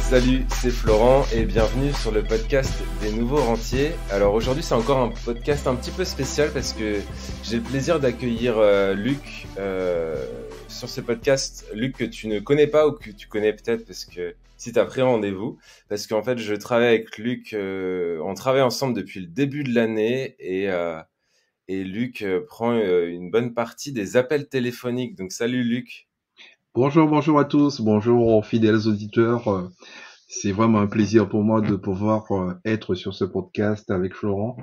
Salut, c'est Florent et bienvenue sur le podcast des nouveaux rentiers. Alors aujourd'hui c'est encore un podcast un petit peu spécial parce que j'ai le plaisir d'accueillir Luc sur ce podcast. Luc que tu ne connais pas ou que tu connais peut-être parce que si tu as pris rendez-vous. Parce qu'en fait je travaille avec Luc, on travaille ensemble depuis le début de l'année et Luc prend une bonne partie des appels téléphoniques. Donc salut Luc. Bonjour à tous, bonjour aux fidèles auditeurs. C'est vraiment un plaisir pour moi de pouvoir être sur ce podcast avec Florent.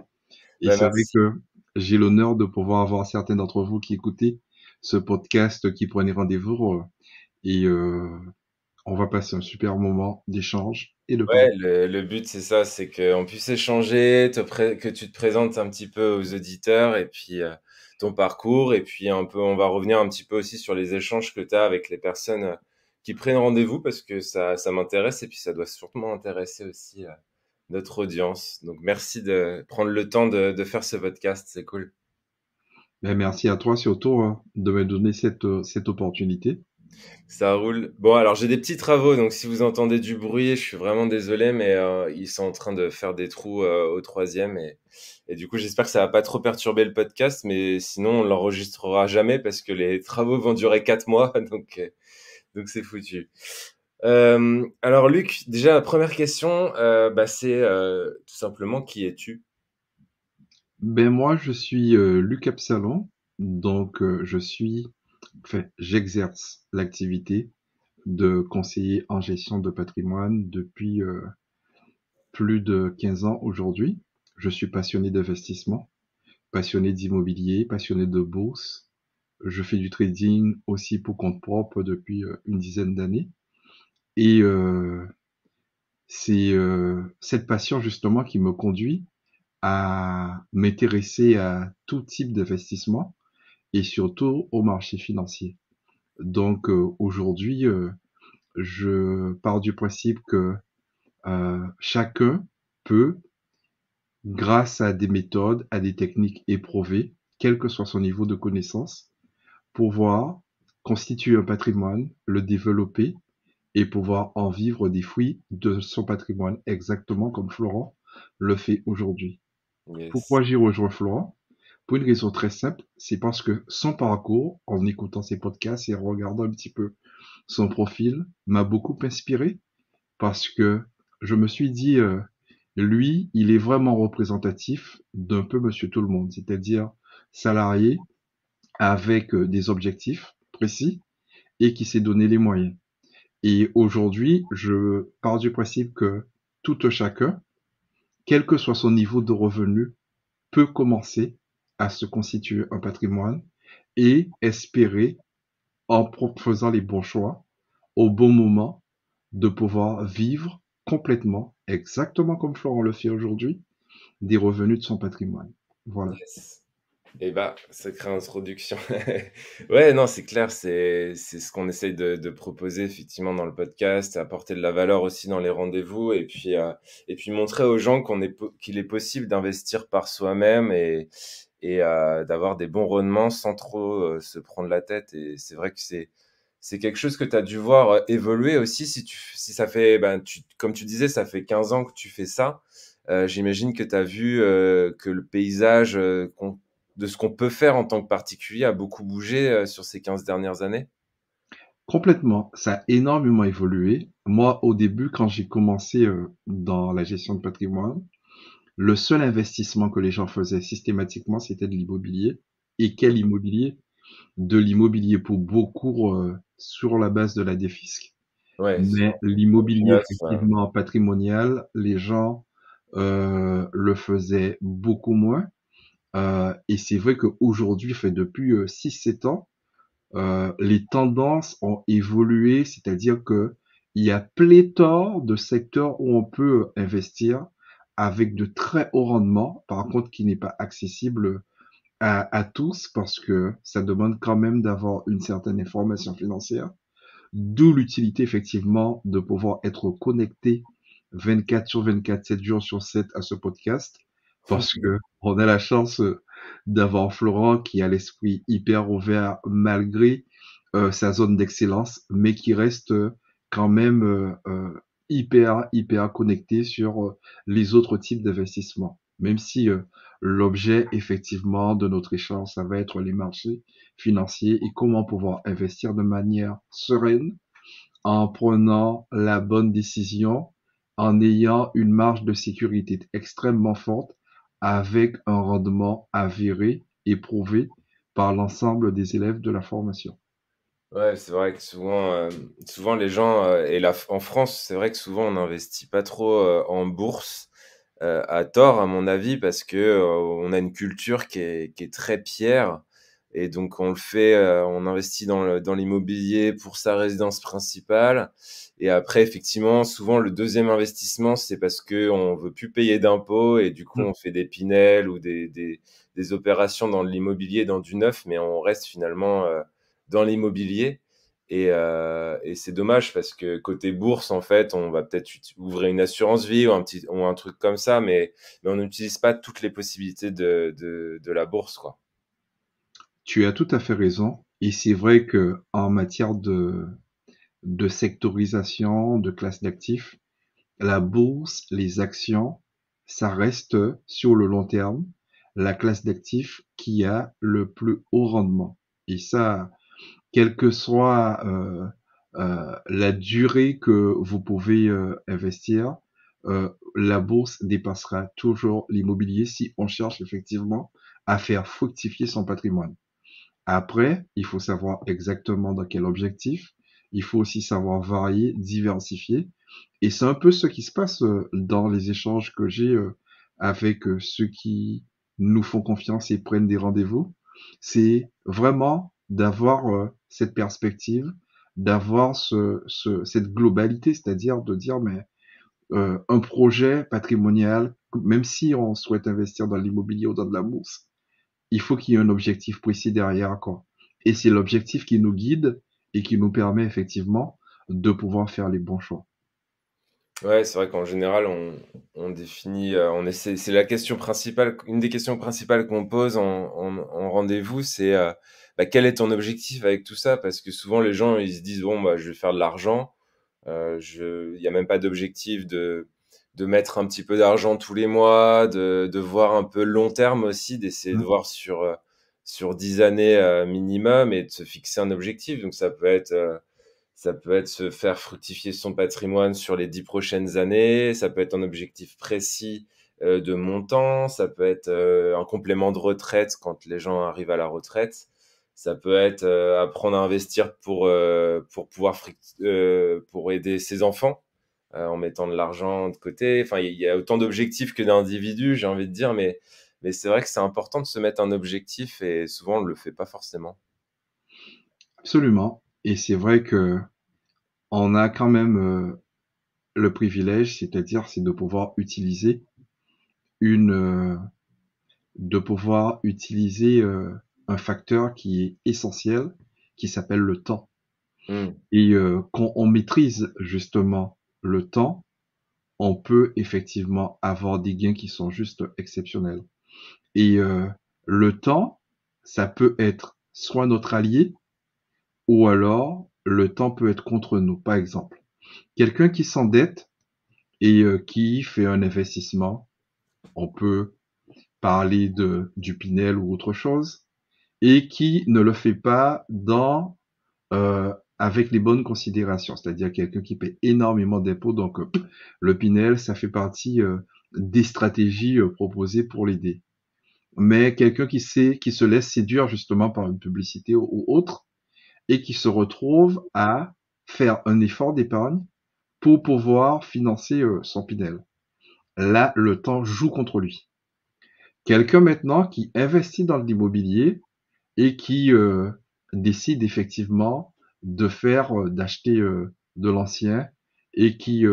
Et Ben, c'est vrai merci. que j'ai l'honneur de pouvoir avoir certains d'entre vous qui écoutez ce podcast, qui prenez rendez-vous. Et on va passer un super moment d'échange et de parole. Ouais, le but c'est ça, c'est qu'on puisse échanger, que tu te présentes un petit peu aux auditeurs et puis ton parcours et puis un peu, on va revenir un petit peu aussi sur les échanges que tu as avec les personnes qui prennent rendez-vous parce que ça m'intéresse et puis ça doit sûrement intéresser aussi notre audience. Donc merci de prendre le temps de faire ce podcast, c'est cool. Ben, merci à toi surtout de me donner cette opportunité. Ça roule. Bon, alors j'ai des petits travaux, donc si vous entendez du bruit, je suis vraiment désolé, mais ils sont en train de faire des trous au troisième et du coup j'espère que ça va pas trop perturber le podcast, mais sinon on l'enregistrera jamais parce que les travaux vont durer 4 mois, donc c'est foutu. Alors Luc, déjà la première question, c'est tout simplement qui es-tu? Ben moi, je suis Luc Absalon, donc j'exerce l'activité de conseiller en gestion de patrimoine depuis plus de 15 ans aujourd'hui. Je suis passionné d'investissement, passionné d'immobilier, passionné de bourse. Je fais du trading aussi pour compte propre depuis une dizaine d'années. Et c'est cette passion justement qui me conduit à m'intéresser à tout type d'investissement et surtout au marché financier. Donc aujourd'hui, je pars du principe que chacun peut, grâce à des méthodes, à des techniques éprouvées, quel que soit son niveau de connaissance, pouvoir constituer un patrimoine, le développer et pouvoir en vivre des fruits de son patrimoine, exactement comme Florent le fait aujourd'hui. Yes. Pourquoi j'y rejoins Florent? Pour une raison très simple, c'est parce que son parcours, en écoutant ses podcasts et en regardant un petit peu son profil, m'a beaucoup inspiré parce que je me suis dit, lui, il est vraiment représentatif d'un peu monsieur tout le monde, c'est-à-dire salarié avec des objectifs précis et qui s'est donné les moyens. Et aujourd'hui, je pars du principe que tout un chacun, quel que soit son niveau de revenu, peut commencer à se constituer un patrimoine et espérer, en faisant les bons choix, au bon moment, de pouvoir vivre complètement, exactement comme Florent le fait aujourd'hui, des revenus de son patrimoine. Voilà. Yes. Eh bah, sacrée introduction. Ouais, non, c'est clair, c'est ce qu'on essaye de proposer effectivement dans le podcast, apporter de la valeur aussi dans les rendez-vous et puis montrer aux gens qu'il est possible d'investir par soi-même et d'avoir des bons rendements sans trop se prendre la tête. Et c'est vrai que c'est quelque chose que tu as dû voir évoluer aussi si ça fait, comme tu disais, ça fait 15 ans que tu fais ça. J'imagine que tu as vu que le paysage de ce qu'on peut faire en tant que particulier a beaucoup bougé sur ces 15 dernières années. Complètement. Ça a énormément évolué. Moi, au début, quand j'ai commencé dans la gestion de patrimoine, le seul investissement que les gens faisaient systématiquement, c'était de l'immobilier. Et quel immobilier? De l'immobilier pour beaucoup sur la base de la défisque. Ouais, Mais sur du l'immobilier neuf. effectivement patrimonial, les gens le faisaient beaucoup moins. Et c'est vrai qu'aujourd'hui, fait depuis 6-7 ans, les tendances ont évolué, c'est-à-dire que il y a pléthore de secteurs où on peut investir avec de très hauts rendements, par contre qui n'est pas accessible à tous parce que ça demande quand même d'avoir une certaine information financière. D'où l'utilité effectivement de pouvoir être connecté 24 sur 24, 7 jours sur 7 à ce podcast parce que on a la chance d'avoir Florent qui a l'esprit hyper ouvert malgré sa zone d'excellence, mais qui reste quand même hyper connecté sur les autres types d'investissements. Même si l'objet effectivement de notre échange, ça va être les marchés financiers et comment pouvoir investir de manière sereine en prenant la bonne décision, en ayant une marge de sécurité extrêmement forte, avec un rendement avéré et prouvé par l'ensemble des élèves de la formation. Ouais, c'est vrai que souvent les gens, et là, en France, c'est vrai que souvent on n'investit pas trop en bourse, à tort, à mon avis, parce que on a une culture qui est très pierre, et donc on le fait, on investit dans l'immobilier pour sa résidence principale, et après, effectivement, souvent le deuxième investissement, c'est parce que on veut plus payer d'impôts, et du coup, Mm. on fait des Pinel ou des opérations dans l'immobilier, dans du neuf, mais on reste finalement dans l'immobilier. Et c'est dommage parce que côté bourse, en fait, on va peut-être ouvrir une assurance vie ou un truc comme ça, mais on n'utilise pas toutes les possibilités de la bourse, quoi. Tu as tout à fait raison. Et c'est vrai que en matière de sectorisation, de classe d'actifs, la bourse, les actions, ça reste sur le long terme la classe d'actifs qui a le plus haut rendement. Et ça, quelle que soit la durée que vous pouvez investir, la bourse dépassera toujours l'immobilier si on cherche effectivement à faire fructifier son patrimoine. Après, il faut savoir exactement dans quel objectif. Il faut aussi savoir varier, diversifier. Et c'est un peu ce qui se passe dans les échanges que j'ai avec ceux qui nous font confiance et prennent des rendez-vous. C'est vraiment d'avoir cette perspective, d'avoir cette globalité, c'est-à-dire de dire, mais un projet patrimonial, même si on souhaite investir dans l'immobilier ou dans de la bourse, il faut qu'il y ait un objectif précis derrière, quoi. Et c'est l'objectif qui nous guide et qui nous permet effectivement de pouvoir faire les bons choix. Ouais, c'est vrai qu'en général, on définit, on essaie, c'est la question principale, une des questions principales qu'on pose en rendez-vous, c'est bah, quel est ton objectif avec tout ça? Parce que souvent les gens, ils se disent, bon, bah, je vais faire de l'argent. Il n'y a même pas d'objectif de mettre un petit peu d'argent tous les mois, de voir un peu long terme aussi, d'essayer de Mm. voir sur 10 années minimum et de se fixer un objectif. Donc ça peut être se faire fructifier son patrimoine sur les 10 prochaines années, ça peut être un objectif précis de montant, ça peut être un complément de retraite quand les gens arrivent à la retraite, ça peut être apprendre à investir pour pouvoir pour aider ses enfants en mettant de l'argent de côté. Enfin, il y a autant d'objectifs que d'individus, j'ai envie de dire, mais c'est vrai que c'est important de se mettre un objectif et souvent on ne le fait pas forcément. Absolument. Et c'est vrai que on a quand même le privilège, c'est-à-dire c'est une, euh, de pouvoir utiliser un facteur qui est essentiel, qui s'appelle le temps. Hmm. Et quand on maîtrise justement le temps, on peut effectivement avoir des gains qui sont juste exceptionnels. Et le temps, ça peut être soit notre allié, ou alors le temps peut être contre nous. Par exemple, quelqu'un qui s'endette et qui fait un investissement, on peut parler du Pinel ou autre chose, et qui ne le fait pas avec les bonnes considérations, c'est-à-dire quelqu'un qui paie énormément d'impôts, donc le Pinel, ça fait partie des stratégies proposées pour l'aider. Mais quelqu'un qui se laisse séduire justement par une publicité ou autre, et qui se retrouve à faire un effort d'épargne pour pouvoir financer son Pinel. Là, le temps joue contre lui. Quelqu'un maintenant qui investit dans l'immobilier et qui décide effectivement d'acheter de l'ancien et qui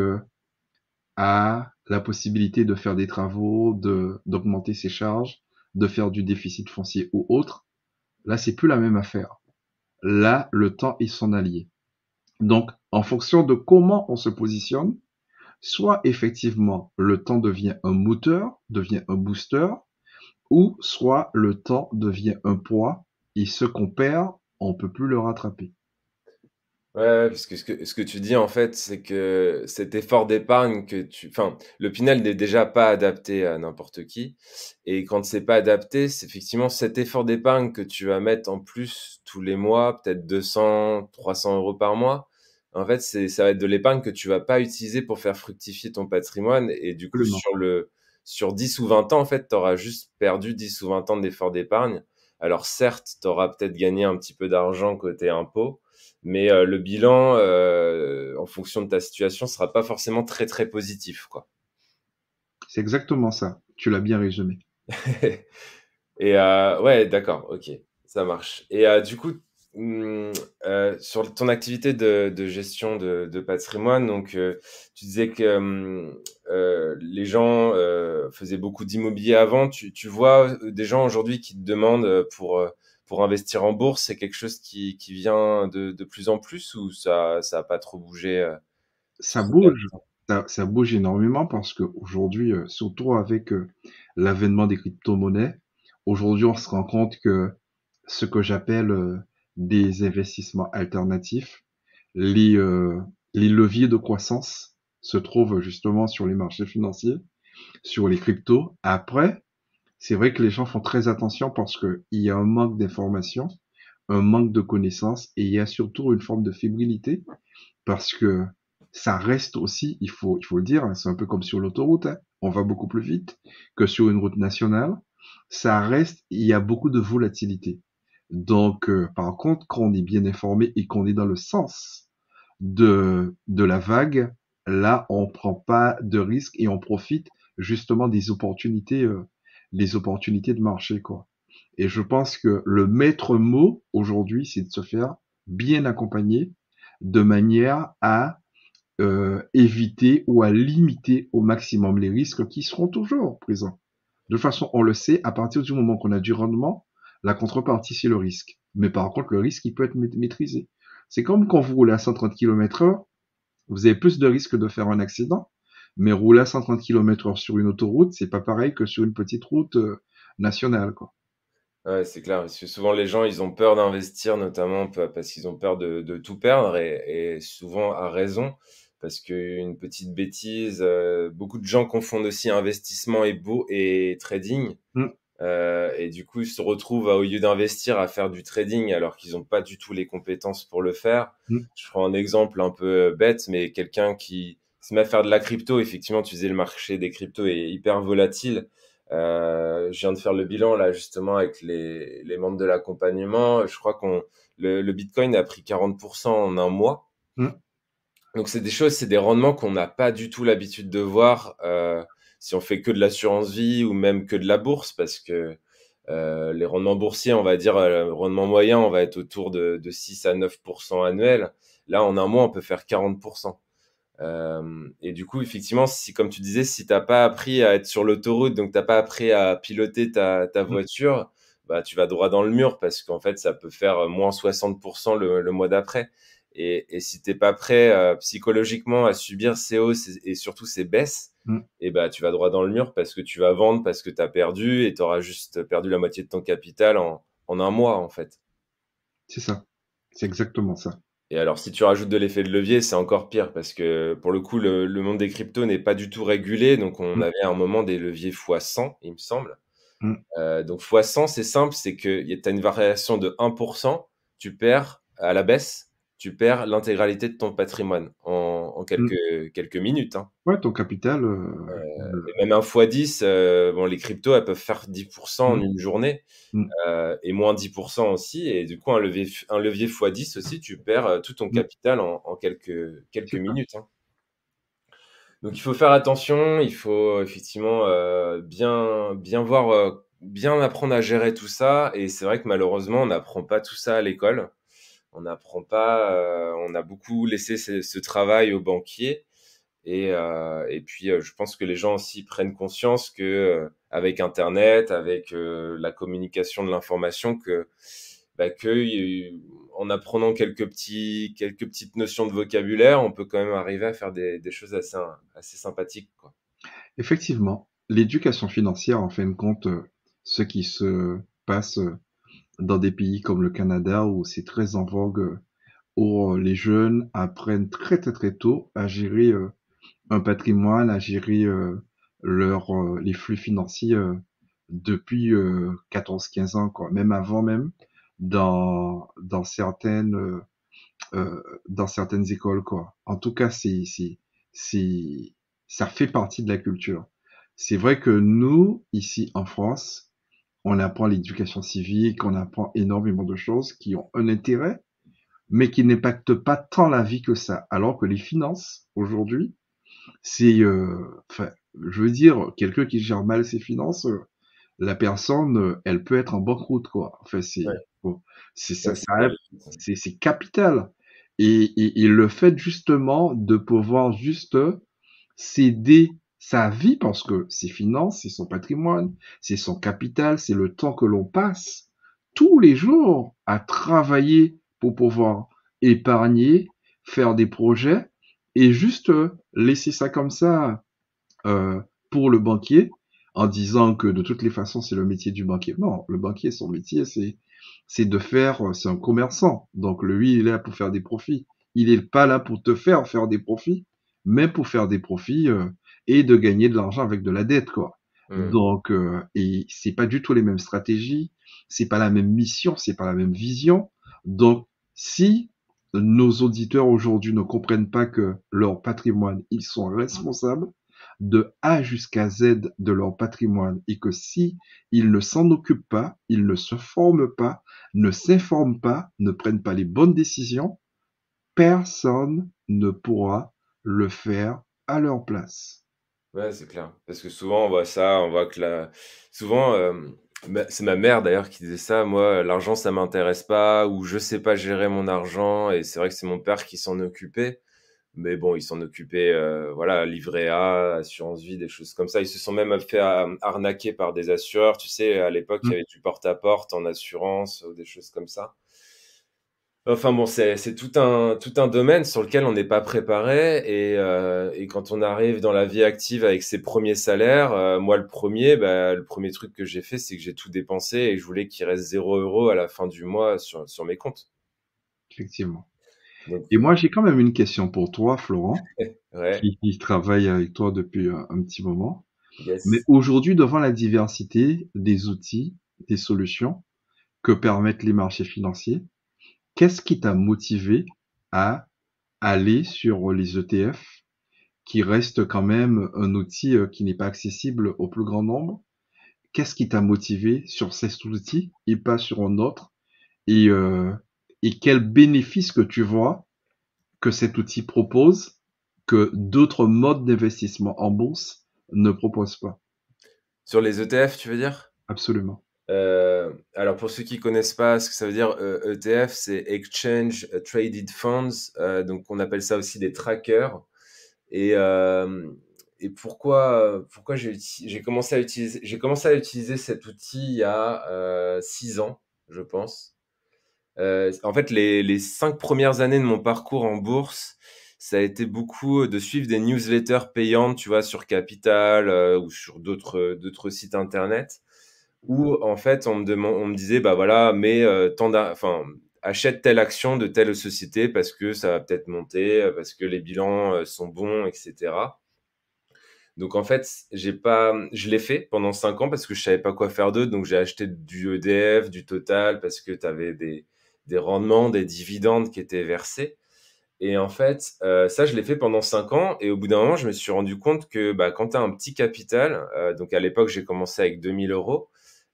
a la possibilité de faire des travaux, d'augmenter ses charges, de faire du déficit foncier ou autre, là, c'est plus la même affaire. Là, le temps est son allié. Donc, en fonction de comment on se positionne, Soit effectivement le temps devient un moteur, devient un booster, ou soit le temps devient un poids et ce qu'on perd, on peut plus le rattraper. Ouais, parce que ce que tu dis, en fait, c'est que cet effort d'épargne enfin, le Pinel n'est déjà pas adapté à n'importe qui. Et quand c'est pas adapté, c'est effectivement cet effort d'épargne que tu vas mettre en plus tous les mois, peut-être 200, 300 euros par mois. En fait, ça va être de l'épargne que tu vas pas utiliser pour faire fructifier ton patrimoine. Et du coup, Absolument. sur 10 ou 20 ans, en fait, tu auras juste perdu 10 ou 20 ans d'effort d'épargne. Alors certes, tu auras peut-être gagné un petit peu d'argent côté impôt, mais le bilan, en fonction de ta situation, sera pas forcément très, très positif, quoi. C'est exactement ça. Tu l'as bien résumé. Et ouais, d'accord, OK, ça marche. Et du coup, mmh, sur ton activité de gestion de patrimoine, donc tu disais que, les gens, faisaient beaucoup d'immobilier avant. Tu vois, des gens aujourd'hui qui te demandent, pour investir en bourse, c'est quelque chose qui vient de plus en plus ou ça a pas trop bougé, Ça ces derniers bouge, temps? ça bouge énormément parce qu'aujourd'hui, surtout avec l'avènement des crypto-monnaies, aujourd'hui on se rend compte que ce que j'appelle des investissements alternatifs, les, euh, les leviers de croissance se trouvent justement sur les marchés financiers, sur les cryptos. Après, c'est vrai que les gens font très attention parce qu'il y a un manque d'information, un manque de connaissances et il y a surtout une forme de fébrilité parce que ça reste aussi, il faut le dire, hein, c'est un peu comme sur l'autoroute, hein, on va beaucoup plus vite que sur une route nationale. Ça reste, il y a beaucoup de volatilité. Donc, par contre, quand on est bien informé et qu'on est dans le sens de la vague, là, on prend pas de risques et on profite justement des opportunités de marché, quoi. Et je pense que le maître mot aujourd'hui, c'est de se faire bien accompagner de manière à éviter ou à limiter au maximum les risques qui seront toujours présents. De toute façon, on le sait, à partir du moment qu'on a du rendement, la contrepartie, c'est le risque. Mais par contre, le risque, il peut être maîtrisé. C'est comme quand vous roulez à 130 km/h, vous avez plus de risques de faire un accident, mais rouler à 130 km/h sur une autoroute, c'est pas pareil que sur une petite route nationale, quoi. Ouais, c'est clair, parce que souvent les gens, ils ont peur d'investir, notamment parce qu'ils ont peur de tout perdre, et souvent à raison, parce qu'une petite bêtise, beaucoup de gens confondent aussi investissement et trading, Mm, et du coup, ils se retrouvent, au lieu d'investir, à faire du trading alors qu'ils n'ont pas du tout les compétences pour le faire. mm, Je prends un exemple un peu bête, mais quelqu'un qui se met à faire de la crypto, effectivement, tu disais le marché des cryptos est hyper volatile. Je viens de faire le bilan là justement avec les membres de l'accompagnement. Je crois le Bitcoin a pris 40% en un mois. mm. Donc c'est des choses, c'est des rendements qu'on n'a pas du tout l'habitude de voir si on fait que de l'assurance vie ou même que de la bourse, parce que les rendements boursiers, on va dire, le rendement moyen, on va être autour de 6 à 9% annuel. Là, en un mois, on peut faire 40%. Et du coup, effectivement, si, comme tu disais, si t'as pas appris à être sur l'autoroute, donc t'as pas appris à piloter ta Mm. voiture, bah tu vas droit dans le mur parce qu'en fait, ça peut faire moins 60% le mois d'après. Et si t'es pas prêt psychologiquement à subir ces hausses et surtout ces baisses, Mm. et bah tu vas droit dans le mur parce que tu vas vendre, parce que t'as perdu et t'auras juste perdu la moitié de ton capital en un mois en fait. C'est ça. C'est exactement ça. Et alors, si tu rajoutes de l'effet de levier, c'est encore pire parce que pour le coup, le monde des cryptos n'est pas du tout régulé. Donc, on Mm, avait à un moment des leviers fois 100, il me semble. mm, Donc, fois 100, c'est simple, c'est que tu as une variation de 1%, tu perds à la baisse, tu perds l'intégralité de ton patrimoine en mm. quelques minutes, hein. Ouais, ton capital, Et même un fois 10, bon, les cryptos, elles peuvent faire 10% en mm, une journée. mm, Et moins 10% aussi. Et du coup, un levier x10 aussi, tu perds tout ton mm. capital en quelques C'est ça. minutes, hein. Donc, il faut faire attention. Il faut effectivement bien voir, bien apprendre à gérer tout ça. Et c'est vrai que malheureusement, on n'apprend pas tout ça à l'école. On n'apprend pas. On a beaucoup laissé ce travail aux banquiers. Et puis, je pense que les gens aussi prennent conscience que avec Internet, avec la communication de l'information, que en apprenant quelques petites notions de vocabulaire, on peut quand même arriver à faire des choses assez sympathiques, quoi. Effectivement, l'éducation financière, en fin de compte, ce qui se passe dans des pays comme le Canada où c'est très en vogue, où les jeunes apprennent très très très tôt à gérer un patrimoine, à gérer les flux financiers depuis 14-15 ans, quoi. Même avant même, dans dans certaines écoles, quoi. En tout cas, c'est, ça fait partie de la culture. C'est vrai que nous, ici en France, on apprend l'éducation civique, on apprend énormément de choses qui ont un intérêt, mais qui n'impactent pas tant la vie que ça. Alors que les finances, aujourd'hui, c'est, enfin, je veux dire, quelqu'un qui gère mal ses finances, la personne, elle peut être en banqueroute, quoi. Enfin, Ouais, bon, c'est ça, ouais, c'est pas juste. c'est capital. Et le fait justement de pouvoir juste céder sa vie, parce que ses finances, c'est son patrimoine, c'est son capital, c'est le temps que l'on passe tous les jours à travailler pour pouvoir épargner, faire des projets, et juste laisser ça comme ça euh, pour le banquier en disant que de toutes les façons c'est le métier du banquier. Non, le banquier, son métier, c'est de faire, c'est un commerçant. Donc lui, il est là pour faire des profits. Il est pas là pour te faire faire des profits, mais pour faire des profits et de gagner de l'argent avec de la dette, quoi. Mm. Donc, et c'est pas du tout les mêmes stratégies, c'est pas la même mission, c'est pas la même vision. Donc, si nos auditeurs aujourd'hui ne comprennent pas que leur patrimoine, ils sont responsables de A jusqu'à Z de leur patrimoine et que si ils ne s'en occupent pas, ils ne se forment pas, ne s'informent pas, ne prennent pas les bonnes décisions, personne ne pourra le faire à leur place. Ouais, c'est clair. Parce que souvent, on voit ça, on voit que souvent, c'est ma mère d'ailleurs qui disait ça. Moi, l'argent, ça m'intéresse pas, ou je sais pas gérer mon argent. Et c'est vrai que c'est mon père qui s'en occupait. Mais bon, il s'en occupait, voilà, livret A, assurance vie, des choses comme ça. Ils se sont même fait arnaquer par des assureurs. Tu sais, à l'époque, il y Mm. avait du porte-à-porte en assurance, ou des choses comme ça. Enfin bon, c'est tout un domaine sur lequel on n'est pas préparé et quand on arrive dans la vie active avec ses premiers salaires, moi le premier truc que j'ai fait, c'est que j'ai tout dépensé et je voulais qu'il reste 0 € à la fin du mois sur mes comptes. Effectivement. Donc, Et moi, j'ai quand même une question pour toi, Florent, ouais, qui travaille avec toi depuis un petit moment. Mais yes. aujourd'hui, devant la diversité des outils, des solutions que permettent les marchés financiers, qu'est-ce qui t'a motivé à aller sur les ETF, qui restent quand même un outil qui n'est pas accessible au plus grand nombre? Qu'est-ce qui t'a motivé sur cet outil et pas sur un autre? Et, euh, et quels bénéfices que tu vois que cet outil propose que d'autres modes d'investissement en bourse ne proposent pas? Sur les ETF, tu veux dire? Absolument. Alors pour ceux qui connaissent pas ce que ça veut dire, ETF, c'est Exchange Traded Funds, donc on appelle ça aussi des trackers. Et, euh, et pourquoi j'ai commencé à utiliser cet outil il y a 6 ans, je pense. En fait, les 5 premières années de mon parcours en bourse, ça a été beaucoup de suivre des newsletters payantes, tu vois, sur Capital ou sur d'autres sites internet, où en fait on me disait, bah voilà, mais enfin, achète telle action de telle société parce que ça va peut-être monter, parce que les bilans sont bons, etc. Donc en fait, je l'ai fait pendant 5 ans parce que je savais pas quoi faire d'autre. Donc j'ai acheté du EDF, du Total parce que tu avais des rendements, des dividendes qui étaient versés. Et en fait, ça, je l'ai fait pendant 5 ans. Et au bout d'un moment, je me suis rendu compte que bah, quand tu as un petit capital, donc à l'époque, j'ai commencé avec 2 000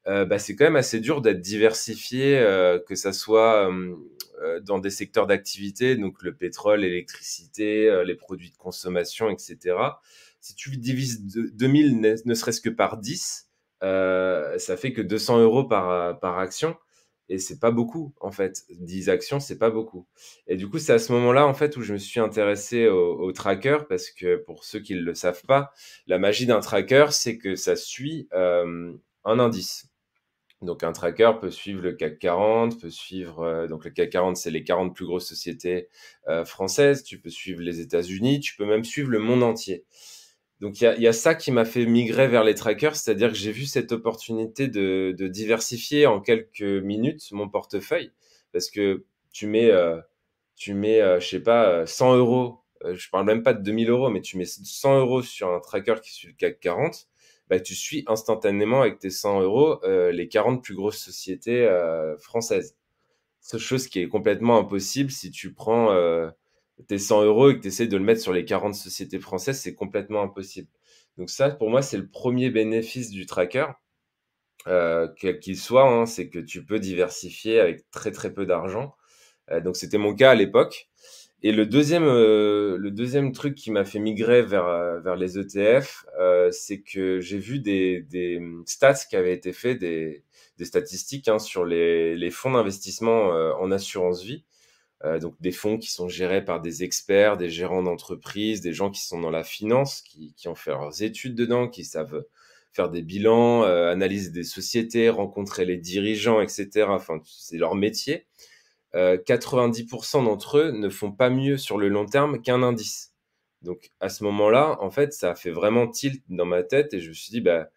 €, bah, c'est quand même assez dur d'être diversifié, que ça soit dans des secteurs d'activité, donc le pétrole, l'électricité, les produits de consommation, etc. Si tu divises 2000 ne serait-ce que par 10, ça fait que 200 € par action. Et c'est pas beaucoup, en fait. 10 actions, c'est pas beaucoup. Et du coup, c'est à ce moment-là, en fait, où je me suis intéressé au tracker, parce que pour ceux qui ne le savent pas, la magie d'un tracker, c'est que ça suit un indice. Donc un tracker peut suivre le CAC 40, peut suivre donc le CAC 40, c'est les 40 plus grosses sociétés françaises. Tu peux suivre les États-Unis, tu peux même suivre le monde entier. Donc il y a ça qui m'a fait migrer vers les trackers, c'est-à-dire que j'ai vu cette opportunité de diversifier en quelques minutes mon portefeuille, parce que je sais pas, 100 euros, je parle même pas de 2 000 euros, mais tu mets 100 euros sur un tracker qui suit le CAC 40, bah, tu suis instantanément avec tes 100 euros les 40 plus grosses sociétés françaises. C'est chose qui est complètement impossible si tu prends tes 100 euros et que tu essaies de le mettre sur les 40 sociétés françaises, c'est complètement impossible. Donc ça, pour moi, c'est le premier bénéfice du tracker, quel qu'il soit, hein, c'est que tu peux diversifier avec très très peu d'argent. Donc c'était mon cas à l'époque. Et le deuxième truc qui m'a fait migrer vers les ETF, c'est que j'ai vu des stats qui avaient été faits, des statistiques hein, sur les fonds d'investissement en assurance vie. Donc des fonds qui sont gérés par des experts, des gérants d'entreprise, des gens qui sont dans la finance, qui ont fait leurs études dedans, qui savent faire des bilans, analyser des sociétés, rencontrer les dirigeants, etc. Enfin, c'est leur métier. 90% d'entre eux ne font pas mieux sur le long terme qu'un indice. Donc à ce moment-là, en fait, ça a fait vraiment tilt dans ma tête et je me suis dit, bah,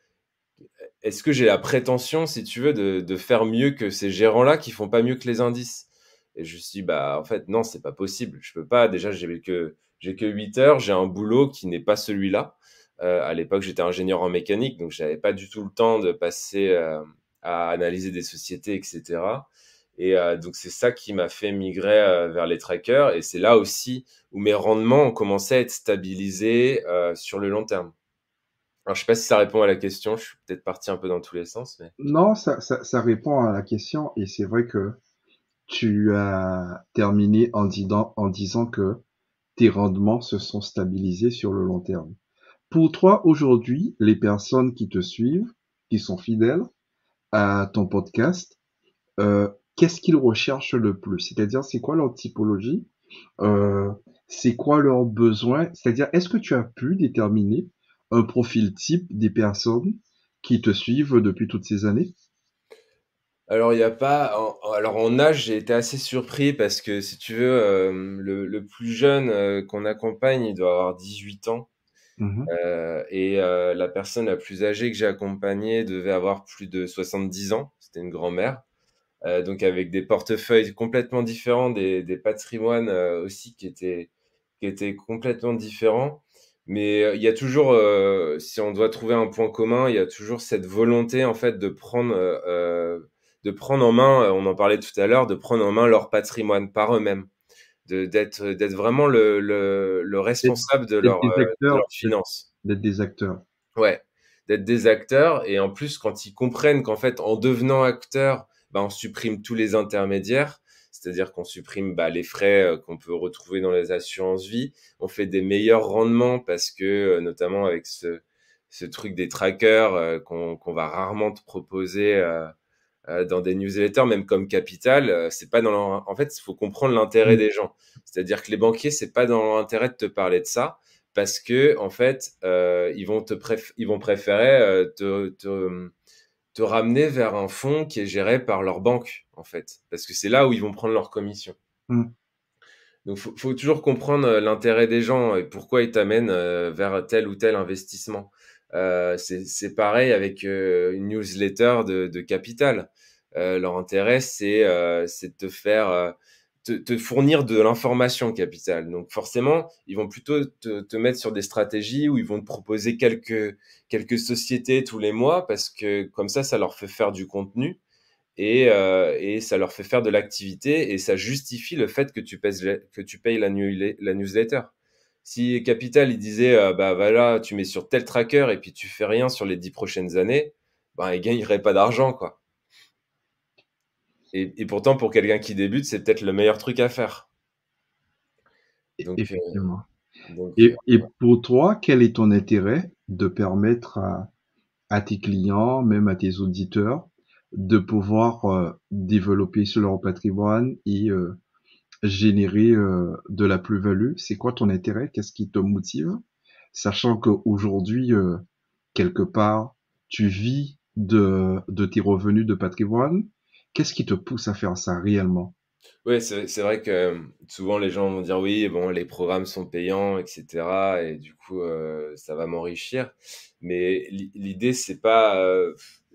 est-ce que j'ai la prétention, si tu veux, de faire mieux que ces gérants-là qui font pas mieux que les indices? Et je me suis dit, bah, en fait, non, c'est pas possible. Je peux pas. Déjà, j'ai que 8 heures, j'ai un boulot qui n'est pas celui-là. À l'époque, j'étais ingénieur en mécanique, donc j'avais pas du tout le temps de passer à analyser des sociétés, etc. Et donc, c'est ça qui m'a fait migrer vers les trackers. Et c'est là aussi où mes rendements ont commencé à être stabilisés sur le long terme. Alors, je sais pas si ça répond à la question. Je suis peut-être parti un peu dans tous les sens, mais Non, ça répond à la question et c'est vrai que tu as terminé en disant que tes rendements se sont stabilisés sur le long terme. Pour toi, aujourd'hui, les personnes qui te suivent, qui sont fidèles à ton podcast, qu'est-ce qu'ils recherchent le plus? C'est-à-dire, c'est quoi leur typologie? Euh, c'est quoi leurs besoins? C'est-à-dire, est-ce que tu as pu déterminer un profil type des personnes qui te suivent depuis toutes ces années? alors il y a pas. Alors en âge, j'ai été assez surpris parce que si tu veux, le plus jeune qu'on accompagne, il doit avoir 18 ans. Mhm, Et la personne la plus âgée que j'ai accompagnée devait avoir plus de 70 ans. C'était une grand-mère. Donc avec des portefeuilles complètement différents, des patrimoines aussi qui étaient complètement différents. Mais il y a toujours, si on doit trouver un point commun, il y a toujours cette volonté en fait de prendre en main, on en parlait tout à l'heure, de prendre en main leur patrimoine par eux-mêmes, d'être vraiment le d'être responsable de d'être leur, des de acteurs, leurs finances. d'être des acteurs. Ouais, d'être des acteurs et en plus quand ils comprennent qu'en fait en devenant acteur, bah, on supprime tous les intermédiaires, c'est-à-dire qu'on supprime bah, les frais qu'on peut retrouver dans les assurances vie, on fait des meilleurs rendements parce que notamment avec ce truc des trackers qu'on va rarement te proposer dans des newsletters, même comme Capital, c'est pas dans en fait, il faut comprendre l'intérêt Mm, des gens. C'est-à-dire que les banquiers, c'est pas dans leur intérêt de te parler de ça, parce que en fait, ils vont préférer te ramener vers un fonds qui est géré par leur banque, en fait, parce que c'est là où ils vont prendre leur commission. mm. Donc, faut toujours comprendre l'intérêt des gens et pourquoi ils t'amènent vers tel ou tel investissement. C'est pareil avec une newsletter de Capital. Leur intérêt, c'est de te faire, te fournir de l'information Capital. Donc, forcément, ils vont plutôt te mettre sur des stratégies où ils vont te proposer quelques sociétés tous les mois parce que comme ça leur fait faire du contenu et ça leur fait faire de l'activité et ça justifie le fait que tu payes la newsletter. Si Capital il disait bah voilà tu mets sur tel tracker et puis tu fais rien sur les 10 prochaines années, bah il gagnerait pas d'argent quoi. Et pourtant pour quelqu'un qui débute c'est peut-être le meilleur truc à faire. Donc euh, Effectivement. donc Et pour toi, quel est ton intérêt de permettre à tes clients, même à tes auditeurs, de pouvoir développer sur leur patrimoine et générer de la plus-value? C'est quoi ton intérêt? Qu'est-ce qui te motive? Sachant qu'aujourd'hui, quelque part, tu vis de tes revenus de patrimoine? Qu'est-ce qui te pousse à faire ça réellement? Ouais, c'est vrai que souvent les gens vont dire oui, bon, les programmes sont payants, etc. Et du coup, ça va m'enrichir. Mais l'idée, c'est pas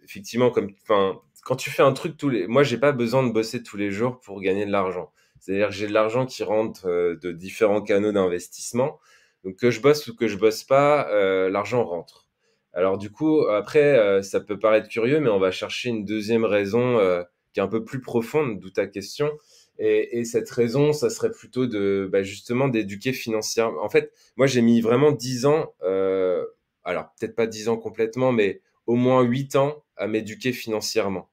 effectivement comme, enfin, quand tu fais un truc moi, j'ai pas besoin de bosser tous les jours pour gagner de l'argent. C'est-à-dire que j'ai de l'argent qui rentre de différents canaux d'investissement. Donc que je bosse ou que je bosse pas, l'argent rentre. Alors du coup, après, ça peut paraître curieux, mais on va chercher une deuxième raison qui est un peu plus profonde, d'où ta question. Et cette raison, ça serait plutôt de, bah, justement, d'éduquer financièrement. En fait, moi, j'ai mis vraiment 10 ans, alors peut-être pas 10 ans complètement, mais au moins 8 ans à m'éduquer financièrement.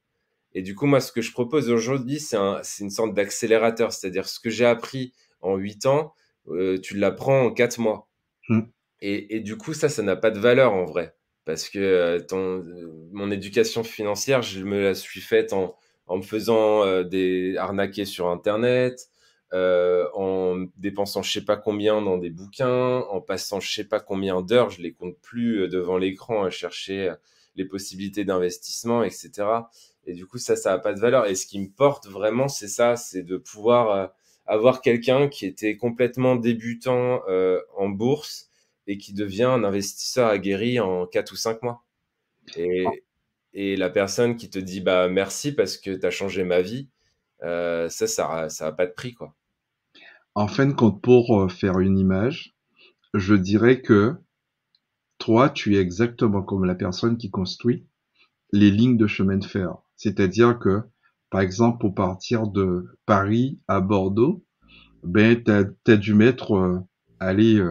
Et du coup, moi, ce que je propose aujourd'hui, c'est une sorte d'accélérateur. C'est-à-dire, ce que j'ai appris en 8 ans, tu l'apprends en 4 mois. Mmh. Et du coup, ça n'a pas de valeur en vrai. Parce que mon éducation financière, je me la suis faite en me faisant des arnaquer sur Internet, en dépensant je sais pas combien dans des bouquins, en passant je sais pas combien d'heures, je les compte plus, devant l'écran à chercher les possibilités d'investissement, etc. Et du coup, ça a pas de valeur. Et ce qui me porte vraiment, c'est ça, c'est de pouvoir avoir quelqu'un qui était complètement débutant en bourse et qui devient un investisseur aguerri en 4 ou 5 mois. Et, et la personne qui te dit bah merci parce que tu as changé ma vie, ça a pas de prix, quoi. En fin de compte, pour, faire une image, je dirais que toi, tu es exactement comme la personne qui construit les lignes de chemin de fer. C'est-à-dire que, par exemple, pour partir de Paris à Bordeaux, ben, t'as dû mettre, allez,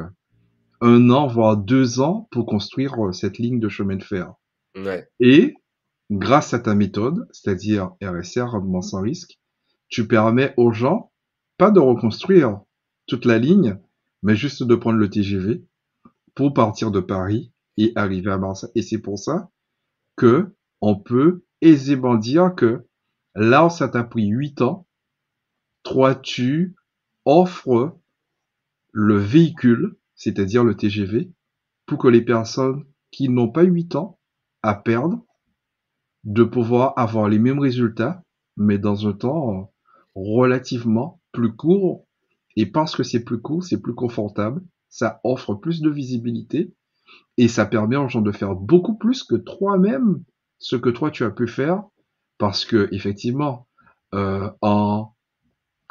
1 an, voire 2 ans pour construire, cette ligne de chemin de fer. Ouais. Et grâce à ta méthode, c'est-à-dire RSR, rendement sans risque, tu permets aux gens, pas de reconstruire toute la ligne, mais juste de prendre le TGV pour partir de Paris et arriver à Marseille. Et c'est pour ça que on peut aisément dire que là où ça t'a pris 8 ans, toi, tu offres le véhicule, c'est-à-dire le TGV, pour que les personnes qui n'ont pas 8 ans à perdre, de pouvoir avoir les mêmes résultats, mais dans un temps relativement plus court. Et parce que c'est plus court, c'est plus confortable, ça offre plus de visibilité et ça permet aux gens de faire beaucoup plus que toi-même ce que toi tu as pu faire. Parce que effectivement, euh, en,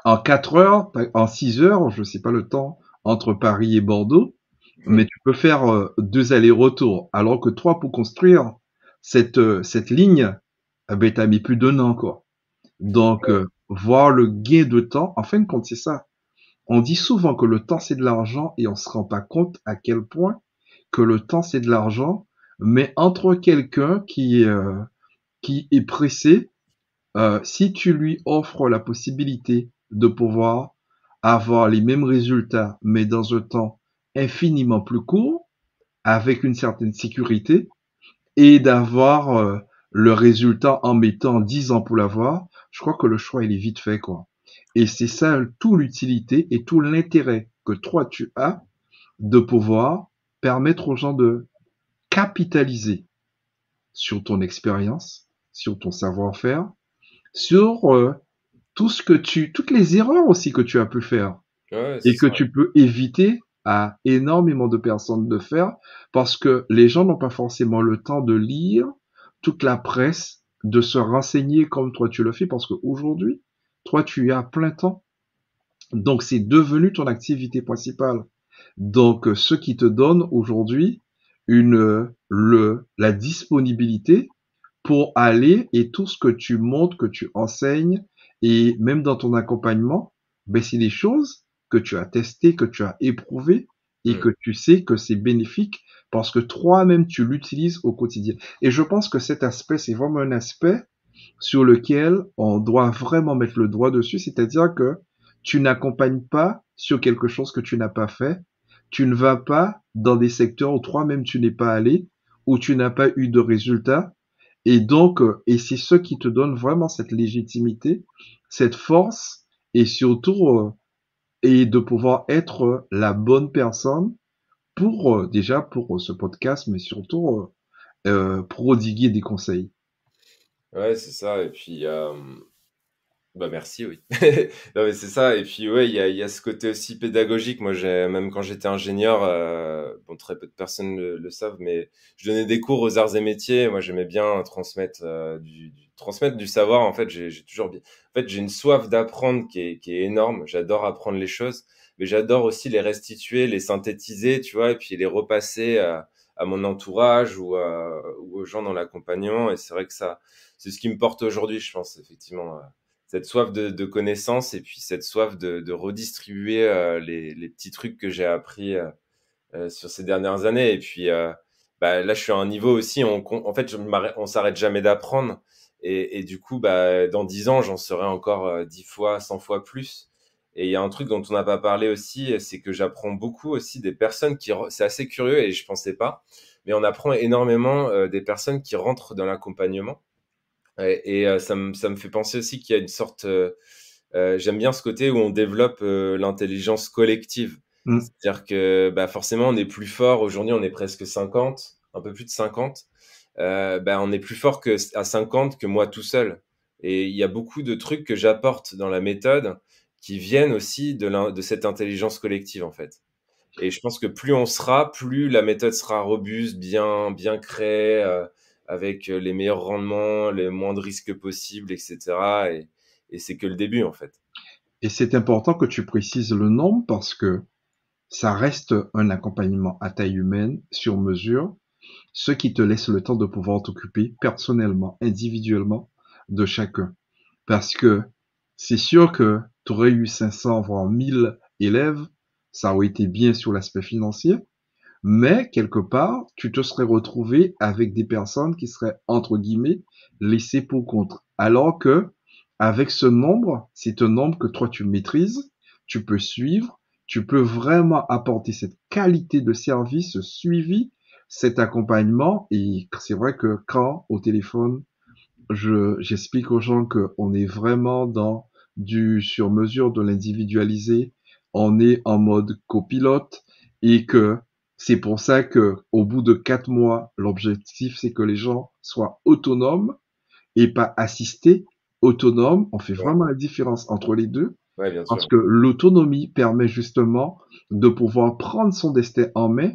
en 4 heures, en 6 heures, je sais pas le temps entre Paris et Bordeaux, mais tu peux faire 2 allers-retours. Alors que toi, pour construire cette ligne, eh ben, t'as mis plus d'1 an, quoi. Donc, voir le gain de temps, en fin de compte, c'est ça. On dit souvent que le temps, c'est de l'argent et on se rend pas compte à quel point que le temps, c'est de l'argent. Mais entre quelqu'un qui est pressé, si tu lui offres la possibilité de pouvoir avoir les mêmes résultats, mais dans un temps infiniment plus court, avec une certaine sécurité, et d'avoir le résultat en mettant 10 ans pour l'avoir, je crois que le choix, il est vite fait, quoi. Et c'est ça tout l'utilité et tout l'intérêt que toi, tu as de pouvoir permettre aux gens de capitaliser sur ton expérience, sur ton savoir-faire, sur tout ce que toutes les erreurs aussi que tu as pu faire Ouais, c'est et que ça. tu peux éviter à énormément de personnes de faire parce que les gens n'ont pas forcément le temps de lire toute la presse, de se renseigner comme toi tu le fais parce qu'aujourd'hui, toi tu es à plein temps. Donc c'est devenu ton activité principale. Donc ce qui te donne aujourd'hui la disponibilité pour aller et tout ce que tu montres, que tu enseignes et même dans ton accompagnement, ben c'est des choses que tu as testées, que tu as éprouvées et Mm. que tu sais que c'est bénéfique parce que toi-même tu l'utilises au quotidien. Et je pense que cet aspect, c'est vraiment un aspect sur lequel on doit vraiment mettre le doigt dessus, c'est-à-dire que tu n'accompagnes pas sur quelque chose que tu n'as pas fait, tu ne vas pas dans des secteurs où toi-même tu n'es pas allé, où tu n'as pas eu de résultats, et donc, et c'est ce qui te donne vraiment cette légitimité, cette force, et surtout, et de pouvoir être la bonne personne pour déjà pour ce podcast, mais surtout prodiguer des conseils. Ouais, c'est ça. Et puis, bah merci, oui. Non, mais c'est ça. Et puis, ouais, il y a ce côté aussi pédagogique. Moi, même quand j'étais ingénieur, bon, très peu de personnes le savent, mais je donnais des cours aux arts et métiers. Moi, j'aimais bien transmettre, transmettre du savoir. En fait, j'ai toujours bien, en fait, j'ai une soif d'apprendre qui est énorme. J'adore apprendre les choses, mais j'adore aussi les restituer, les synthétiser, tu vois, et puis les repasser à mon entourage ou aux gens dans l'accompagnement. Et c'est vrai que ça, c'est ce qui me porte aujourd'hui, je pense, effectivement. Cette soif de connaissances et puis cette soif de redistribuer les petits trucs que j'ai appris sur ces dernières années. Et puis bah, là, je suis à un niveau aussi, en fait, on s'arrête jamais d'apprendre. Et du coup, bah, dans 10 ans, j'en saurai encore 10 fois, 100 fois plus. Et il y a un truc dont on n'a pas parlé aussi, c'est que j'apprends beaucoup aussi des personnes c'est assez curieux et je pensais pas, mais on apprend énormément des personnes qui rentrent dans l'accompagnement. Et ça me fait penser aussi qu'il y a une sorte, j'aime bien ce côté où on développe l'intelligence collective. Mm. C'est-à-dire que bah, forcément, on est plus fort. Aujourd'hui, on est presque 50, un peu plus de 50. Bah, on est plus fort à 50 que moi tout seul. Et il y a beaucoup de trucs que j'apporte dans la méthode qui viennent aussi de cette intelligence collective, en fait. Et je pense que plus on sera, plus la méthode sera robuste, bien créée, avec les meilleurs rendements, les moins de risques possibles, etc. Et c'est que le début, en fait. Et c'est important que tu précises le nombre parce que ça reste un accompagnement à taille humaine, sur mesure, ce qui te laisse le temps de pouvoir t'occuper personnellement, individuellement de chacun. Parce que c'est sûr que tu aurais eu 500, voire 1000 élèves, ça aurait été bien sur l'aspect financier, mais quelque part, tu te serais retrouvé avec des personnes qui seraient, entre guillemets, laissées pour compte. Alors que, avec ce nombre, c'est un nombre que toi tu maîtrises, tu peux suivre, tu peux vraiment apporter cette qualité de service, ce suivi, cet accompagnement. Et c'est vrai que quand, au téléphone, j'explique aux gens qu'on est vraiment dans du sur mesure, de l'individualisé. On est en mode copilote et que c'est pour ça que au bout de 4 mois, l'objectif c'est que les gens soient autonomes et pas assistés. Autonomes, on fait Ouais, vraiment la différence entre les deux ouais, bien parce sûr. que l'autonomie permet justement de pouvoir prendre son destin en main.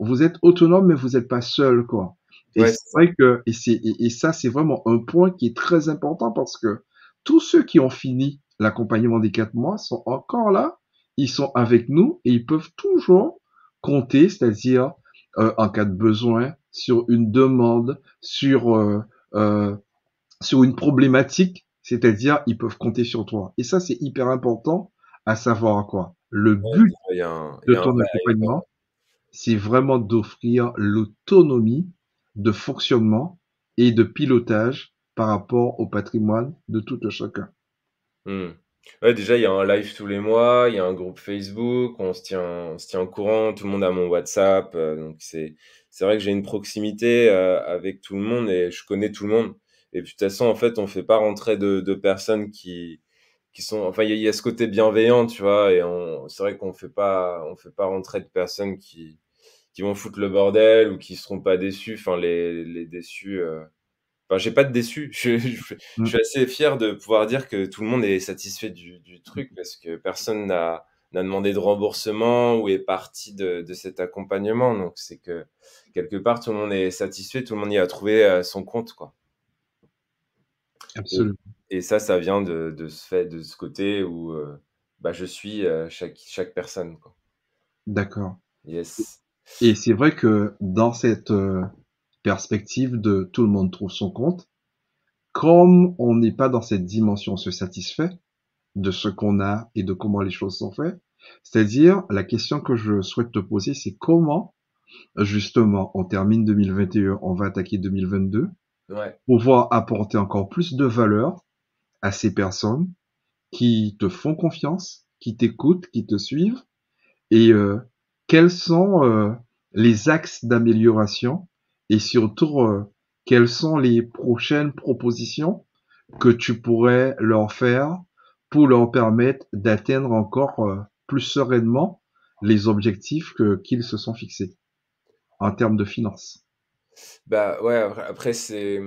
Vous êtes autonome, mais vous n'êtes pas seul, quoi. Et Ouais, c'est c'est ça. vrai que, et ça, c'est vraiment un point qui est très important parce que tous ceux qui ont fini l'accompagnement des 4 mois sont encore là, ils sont avec nous et ils peuvent toujours compter, c'est-à-dire en cas de besoin, sur une demande, euh, sur une problématique, c'est-à-dire ils peuvent compter sur toi. Et ça, c'est hyper important à savoir quoi. Le Ouais, but il de y a un ton bail. accompagnement, c'est vraiment d'offrir l'autonomie de fonctionnement et de pilotage par rapport au patrimoine de tout un chacun. Hmm. Ouais, déjà, il y a un live tous les mois, il y a un groupe Facebook, on se tient au courant, tout le monde a mon WhatsApp, donc c'est vrai que j'ai une proximité avec tout le monde et je connais tout le monde. Et puis de toute façon, en fait, on fait pas rentrer de personnes qui sont, enfin, il y a ce côté bienveillant, tu vois, et c'est vrai on fait pas rentrer de personnes qui vont foutre le bordel ou qui seront pas déçus. Enfin, les déçus. Enfin, j'ai pas de déçu. Je Mm. suis assez fier de pouvoir dire que tout le monde est satisfait du truc parce que personne n'a demandé de remboursement ou est parti de cet accompagnement. Donc, c'est que quelque part, tout le monde est satisfait, tout le monde y a trouvé son compte, quoi. Et, Absolument. et ça vient de ce fait, de ce côté où bah, je suis chaque personne, quoi. D'accord. Yes. Et c'est vrai que dans cette perspective de tout le monde trouve son compte, comme on n'est pas dans cette dimension, on se satisfait de ce qu'on a et de comment les choses sont faites. C'est-à-dire, la question que je souhaite te poser, c'est comment, justement, on termine 2021, on va attaquer 2022, Ouais. pouvoir apporter encore plus de valeur à ces personnes qui te font confiance, qui t'écoutent, qui te suivent, et quels sont les axes d'amélioration et surtout quelles sont les prochaines propositions que tu pourrais leur faire pour leur permettre d'atteindre encore plus sereinement les objectifs qu'ils se sont fixés en termes de finances. Bah ouais, après c'est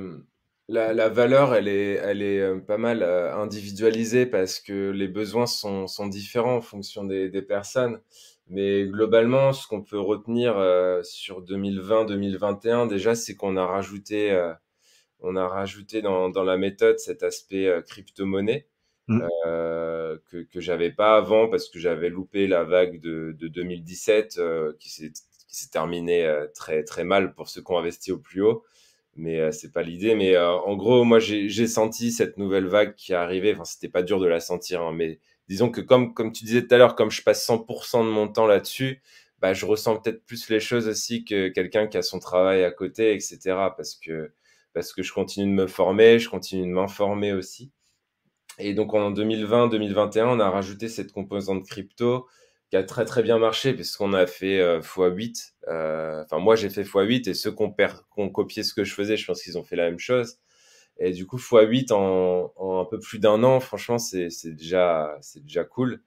la valeur, elle est pas mal individualisée parce que les besoins sont différents en fonction des personnes. Mais globalement, ce qu'on peut retenir sur 2020-2021, déjà, c'est qu'on a rajouté, on a rajouté dans la méthode cet aspect crypto-monnaie Mm. que j'avais pas avant parce que j'avais loupé la vague de 2017 qui s'est terminée très très mal pour ceux qui ont investi au plus haut. Mais c'est pas l'idée. Mais en gros, moi j'ai senti cette nouvelle vague qui est arrivée. Enfin, c'était pas dur de la sentir, hein, mais disons que comme tu disais tout à l'heure, comme je passe 100% de mon temps là-dessus, bah je ressens peut-être plus les choses aussi que quelqu'un qui a son travail à côté, etc. Parce que je continue de me former, je continue de m'informer aussi. Et donc en 2020-2021, on a rajouté cette composante crypto qui a très très bien marché puisqu'on a fait x8. Enfin, moi j'ai fait x8 et ceux qui ont copié ce que je faisais, je pense qu'ils ont fait la même chose. Et du coup, x8 en un peu plus d'un an, franchement, c'est déjà cool.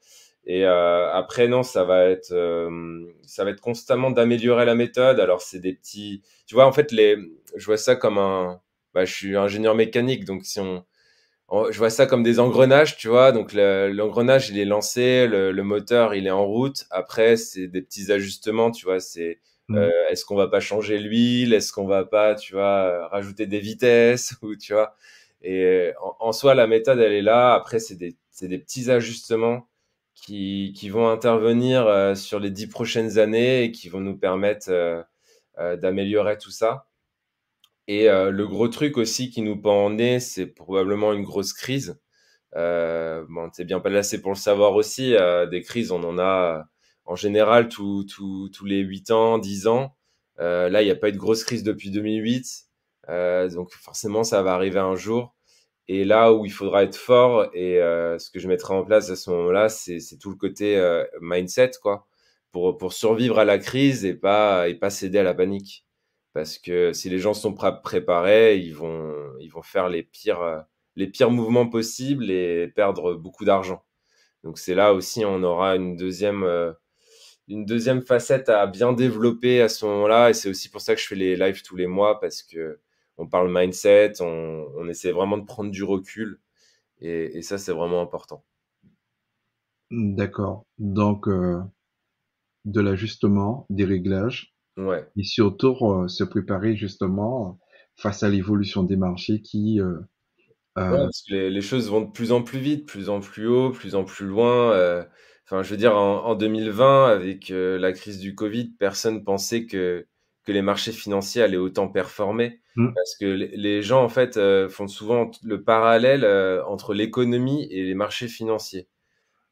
Et après, non, ça va être constamment d'améliorer la méthode. Alors, c'est des petits. Tu vois, en fait, je vois ça comme un. Bah, je suis ingénieur mécanique, donc si je vois ça comme des engrenages, tu vois. Donc l'engrenage, il est lancé, le moteur, il est en route. Après, c'est des petits ajustements, tu vois. C'est Mm. est-ce qu'on va pas changer l'huile? Est-ce qu'on va pas, tu vois, rajouter des vitesses ou tu vois. Et en soi, la méthode, elle est là. Après, c'est des petits ajustements qui vont intervenir sur les 10 prochaines années et qui vont nous permettre d'améliorer tout ça. Et le gros truc aussi qui nous pend en nez, c'est probablement une grosse crise. Bon, t'es bien placé pour le savoir aussi. Des crises, on en a en général tous les 8 ans, 10 ans. Là, il n'y a pas eu de grosse crise depuis 2008. Donc forcément, ça va arriver un jour. Et là où il faudra être fort, et ce que je mettrai en place à ce moment-là, c'est tout le côté mindset, quoi, pour survivre à la crise et pas céder à la panique. Parce que si les gens sont préparés, ils vont faire les pires mouvements possibles et perdre beaucoup d'argent. Donc c'est là aussi on aura une deuxième facette à bien développer à ce moment-là. Et c'est aussi pour ça que je fais les lives tous les mois parce que on parle mindset, on essaie vraiment de prendre du recul et ça c'est vraiment important. D'accord. Donc, de l'ajustement, des réglages, Ouais. et surtout se préparer justement face à l'évolution des marchés qui, Ouais, euh, parce que les choses vont de plus en plus vite, plus en plus haut, plus en plus loin. Enfin, je veux dire, en 2020, avec la crise du Covid, personne pensait que les marchés financiers allaient autant performer. mm, Parce que les gens, en fait, font souvent le parallèle entre l'économie et les marchés financiers.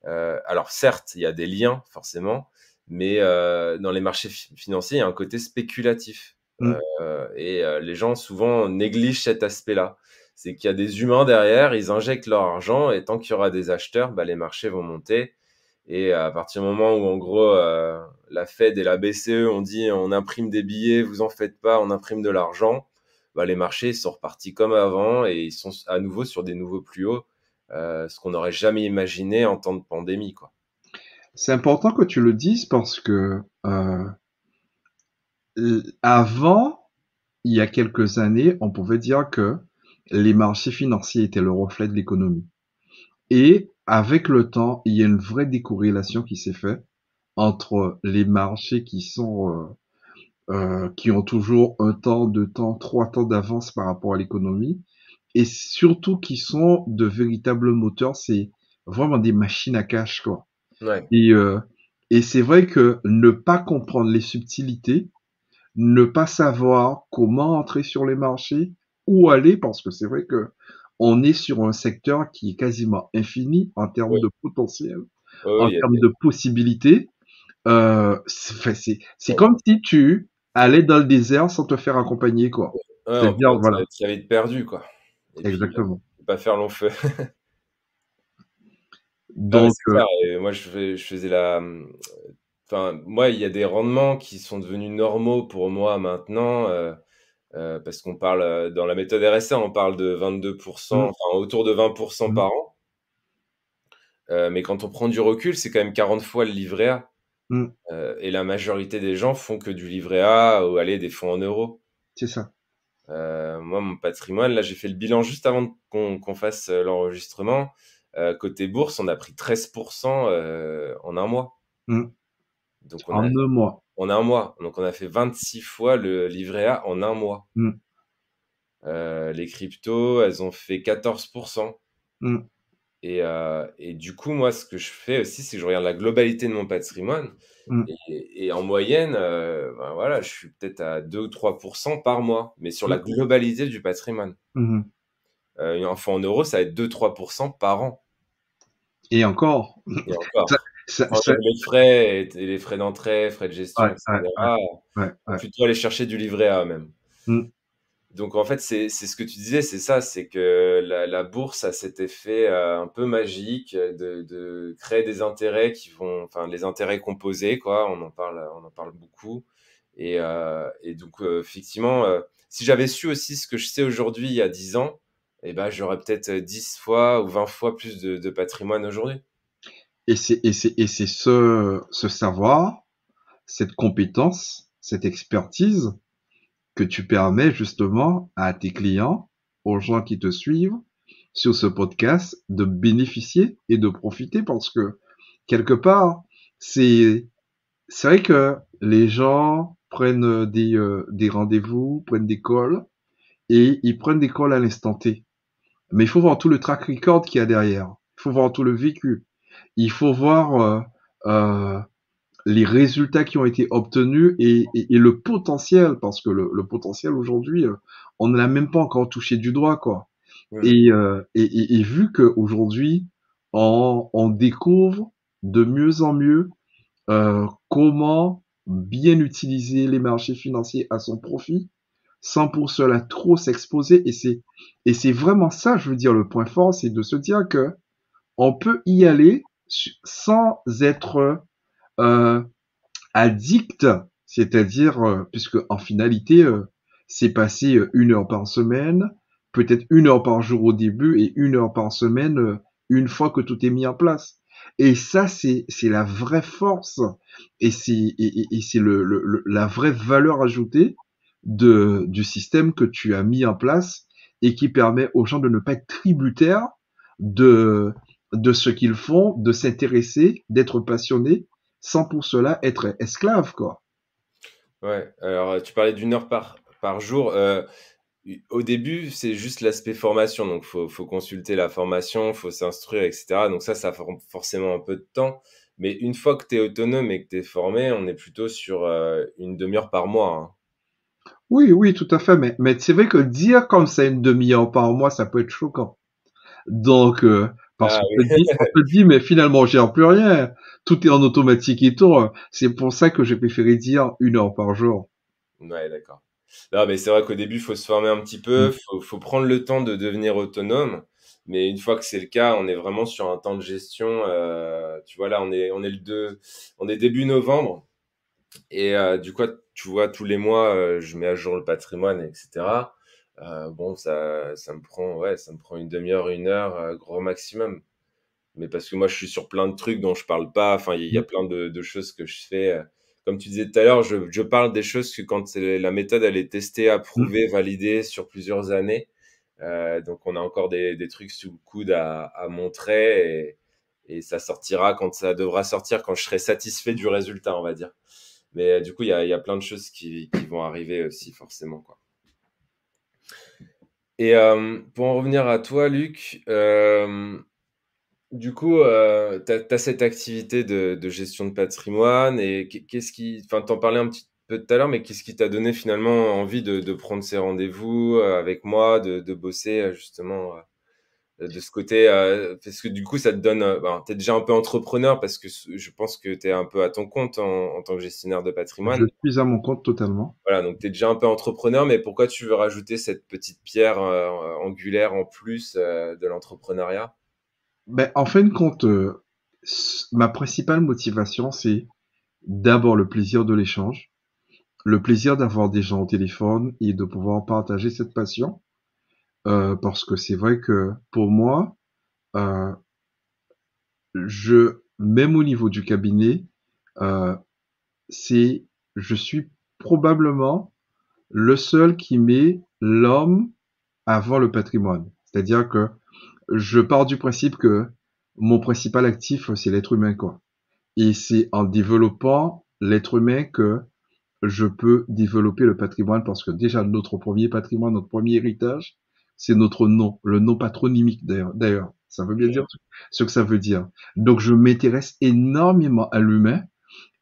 Alors, certes, il y a des liens, forcément, mais dans les marchés financiers, il y a un côté spéculatif. mm. Et les gens souvent négligent cet aspect-là. C'est qu'il y a des humains derrière, ils injectent leur argent et tant qu'il y aura des acheteurs, bah, les marchés vont monter. Et à partir du moment où, en gros, la Fed et la BCE ont dit on imprime des billets, vous en faites pas, on imprime de l'argent, bah, les marchés sont repartis comme avant et ils sont à nouveau sur des nouveaux plus hauts, ce qu'on n'aurait jamais imaginé en temps de pandémie, quoi. C'est important que tu le dises parce que avant, il y a quelques années, on pouvait dire que les marchés financiers étaient le reflet de l'économie. Et avec le temps, il y a une vraie décorrélation qui s'est faite entre les marchés qui ont toujours un temps, deux temps, trois temps d'avance par rapport à l'économie, et surtout qui sont de véritables moteurs. C'est vraiment des machines à cash, quoi. Ouais, Et, euh, et c'est vrai que ne pas comprendre les subtilités, ne pas savoir comment entrer sur les marchés, où aller, parce que c'est vrai que on est sur un secteur qui est quasiment infini en termes oui, de potentiel, oui, oui, en termes de possibilités. C'est comme si tu allais dans le désert sans te faire accompagner, quoi. ouais, on peut C'est-à-dire, être voilà, très vite perdu, quoi. Et puis, exactement. pas faire long feu. Non, mais Donc, c'est clair. Et moi, je faisais enfin, moi, il y a des rendements qui sont devenus normaux pour moi maintenant, parce qu'on parle dans la méthode RSA, on parle de 22%, mmh, enfin autour de 20% mmh, par an. Mais quand on prend du recul, c'est quand même 40 fois le livret A. mmh, Et la majorité des gens font que du livret A ou aller des fonds en euros. c'est ça. Moi, mon patrimoine, là, j'ai fait le bilan juste avant qu'on fasse l'enregistrement. Côté bourse, on a pris 13% en un mois. Mm. Donc, En un mois. en un mois. Donc, on a fait 26 fois le livret A en un mois. Mm. Les cryptos, elles ont fait 14%. Mm. Et du coup, moi, ce que je fais aussi, c'est que je regarde la globalité de mon patrimoine. Mm. Et en moyenne, ben voilà, je suis peut-être à 2 ou 3% par mois, mais sur la Mm. globalité du patrimoine. Mhm. Enfin, en euros, ça va être 2-3% par an. Et encore, Et ça, encore. ça, Sans ça- les frais, et les frais d'entrée, frais de gestion, ouais, ouais, ouais, etc. ouais, Faut ouais. plutôt aller chercher du livret A même. Mm. Donc en fait, c'est ce que tu disais, c'est ça, c'est que la bourse a cet effet un peu magique de créer des intérêts qui vont, enfin les intérêts composés, quoi, on en parle beaucoup. Et donc effectivement, si j'avais su aussi ce que je sais aujourd'hui il y a 10 ans, eh ben, j'aurais peut-être 10 fois ou 20 fois plus de patrimoine aujourd'hui. Et c'est ce savoir, cette compétence, cette expertise que tu permets justement à tes clients, aux gens qui te suivent sur ce podcast, de bénéficier et de profiter parce que quelque part, c'est c'est vrai que les gens prennent des rendez-vous, prennent des calls et ils prennent des calls à l'instant T. Mais il faut voir tout le track record qu'il y a derrière. Il faut voir tout le vécu. Il faut voir euh, les résultats qui ont été obtenus et le potentiel, parce que le potentiel aujourd'hui, on ne l'a même pas encore touché du doigt, quoi. Mm. Et vu qu'aujourd'hui, on découvre de mieux en mieux comment bien utiliser les marchés financiers à son profit, sans pour cela trop s'exposer. Et c'est vraiment ça, je veux dire, le point fort, c'est de se dire que on peut y aller sans être euh, addict, c'est-à-dire, puisque en finalité, c'est passer 1 heure par semaine, peut-être 1 heure par jour au début et 1 heure par semaine une fois que tout est mis en place. Et ça, c'est la vraie force et c'est la vraie valeur ajoutée du système que tu as mis en place et qui permet aux gens de ne pas être tributaires de, de ce qu'ils font, de s'intéresser, d'être passionnés sans pour cela être esclave, quoi. Ouais, alors tu parlais d'une heure par jour. Au début, c'est juste l'aspect formation, donc faut consulter la formation, faut s'instruire, etc. Donc ça prend forcément un peu de temps. Mais une fois que tu es autonome et que tu es formé, on est plutôt sur une demi-heure par mois, hein. Oui, oui, tout à fait, mais c'est vrai que dire comme ça une demi-heure par mois, ça peut être choquant. Donc, parce Ah qu'on oui, te dit, mais finalement, j'ai plus rien. Tout est en automatique et tout. C'est pour ça que j'ai préféré dire 1 heure par jour. ouais, d'accord. Non, mais c'est vrai qu'au début, il faut se former un petit peu, Mm. faut prendre le temps de devenir autonome. Mais une fois que c'est le cas, on est vraiment sur un temps de gestion. Tu vois, là, on est on est début novembre. Et du coup, tu vois, tous les mois, je mets à jour le patrimoine, etc. Bon, ça me prend, ouais, ça me prend une demi-heure, 1 heure, gros maximum. Mais parce que moi, je suis sur plein de trucs dont je parle pas. Enfin, il y a Mm. plein de choses que je fais. Comme tu disais tout à l'heure, je parle des choses que quand la méthode, elle est testée, Mm. approuvée, validée sur plusieurs années. Donc, on a encore des trucs sous le coude à montrer et ça sortira quand ça devra sortir, quand je serai satisfait du résultat, on va dire. Mais du coup, il y a plein de choses qui vont arriver aussi, forcément, quoi. Et pour en revenir à toi, Luc, du coup, tu as cette activité de gestion de patrimoine et qu'est-ce qui, enfin, t'en parlais un petit peu tout à l'heure, mais qu'est-ce qui t'a donné finalement envie de prendre ces rendez-vous avec moi, de bosser justement de ce côté, parce que du coup, ça te donne, ben, t'es déjà un peu entrepreneur parce que je pense que tu es un peu à ton compte en tant que gestionnaire de Je patrimoine. suis à mon compte totalement. Voilà, donc tu es déjà un peu entrepreneur, mais pourquoi tu veux rajouter cette petite pierre angulaire en plus de l'entrepreneuriat? Ben, en fin de compte, ma principale motivation, c'est d'abord le plaisir de l'échange, le plaisir d'avoir des gens au téléphone et de pouvoir partager cette passion. Parce que c'est vrai que pour moi, euh, même au niveau du cabinet, euh, c'est, je suis probablement le seul qui met l'homme avant le patrimoine. C'est-à-dire que je pars du principe que mon principal actif, c'est l'être humain, quoi. Et c'est en développant l'être humain que je peux développer le patrimoine parce que déjà notre premier patrimoine, notre premier héritage, c'est notre nom, le nom patronymique d'ailleurs. Ça veut bien dire ce que ça veut dire. Donc je m'intéresse énormément à l'humain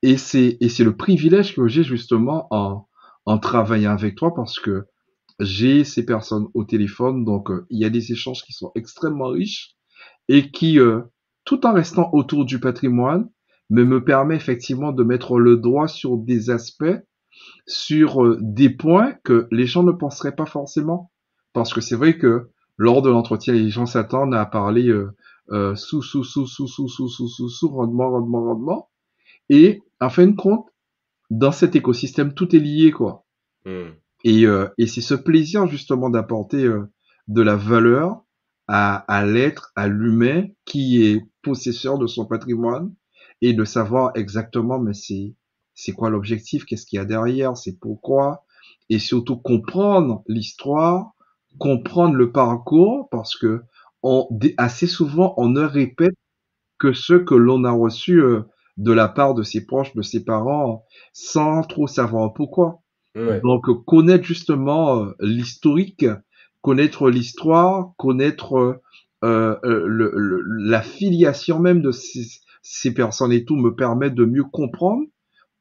et c'est le privilège que j'ai justement en travaillant avec toi parce que j'ai ces personnes au téléphone, donc il y a des échanges qui sont extrêmement riches et qui, tout en restant autour du patrimoine, mais me permet effectivement de mettre le doigt sur des aspects, sur des points que les gens ne penseraient pas forcément. Parce que c'est vrai que lors de l'entretien, les gens s'attendent à parler rendement, rendement, rendement. Et en fin de compte, dans cet écosystème, tout est lié, quoi. Hmm. Et c'est ce plaisir justement d'apporter de la valeur à l'être, à l'humain qui est possesseur de son patrimoine et de savoir exactement mais c'est quoi l'objectif, qu'est-ce qu'il y a derrière, c'est pourquoi et surtout comprendre l'histoire, comprendre le parcours parce que assez souvent on ne répète que ce que l'on a reçu de la part de ses proches, de ses parents, sans trop savoir pourquoi. Ouais. Donc, connaître justement l'historique, connaître l'histoire, connaître la filiation même de ces personnes et tout me permet de mieux comprendre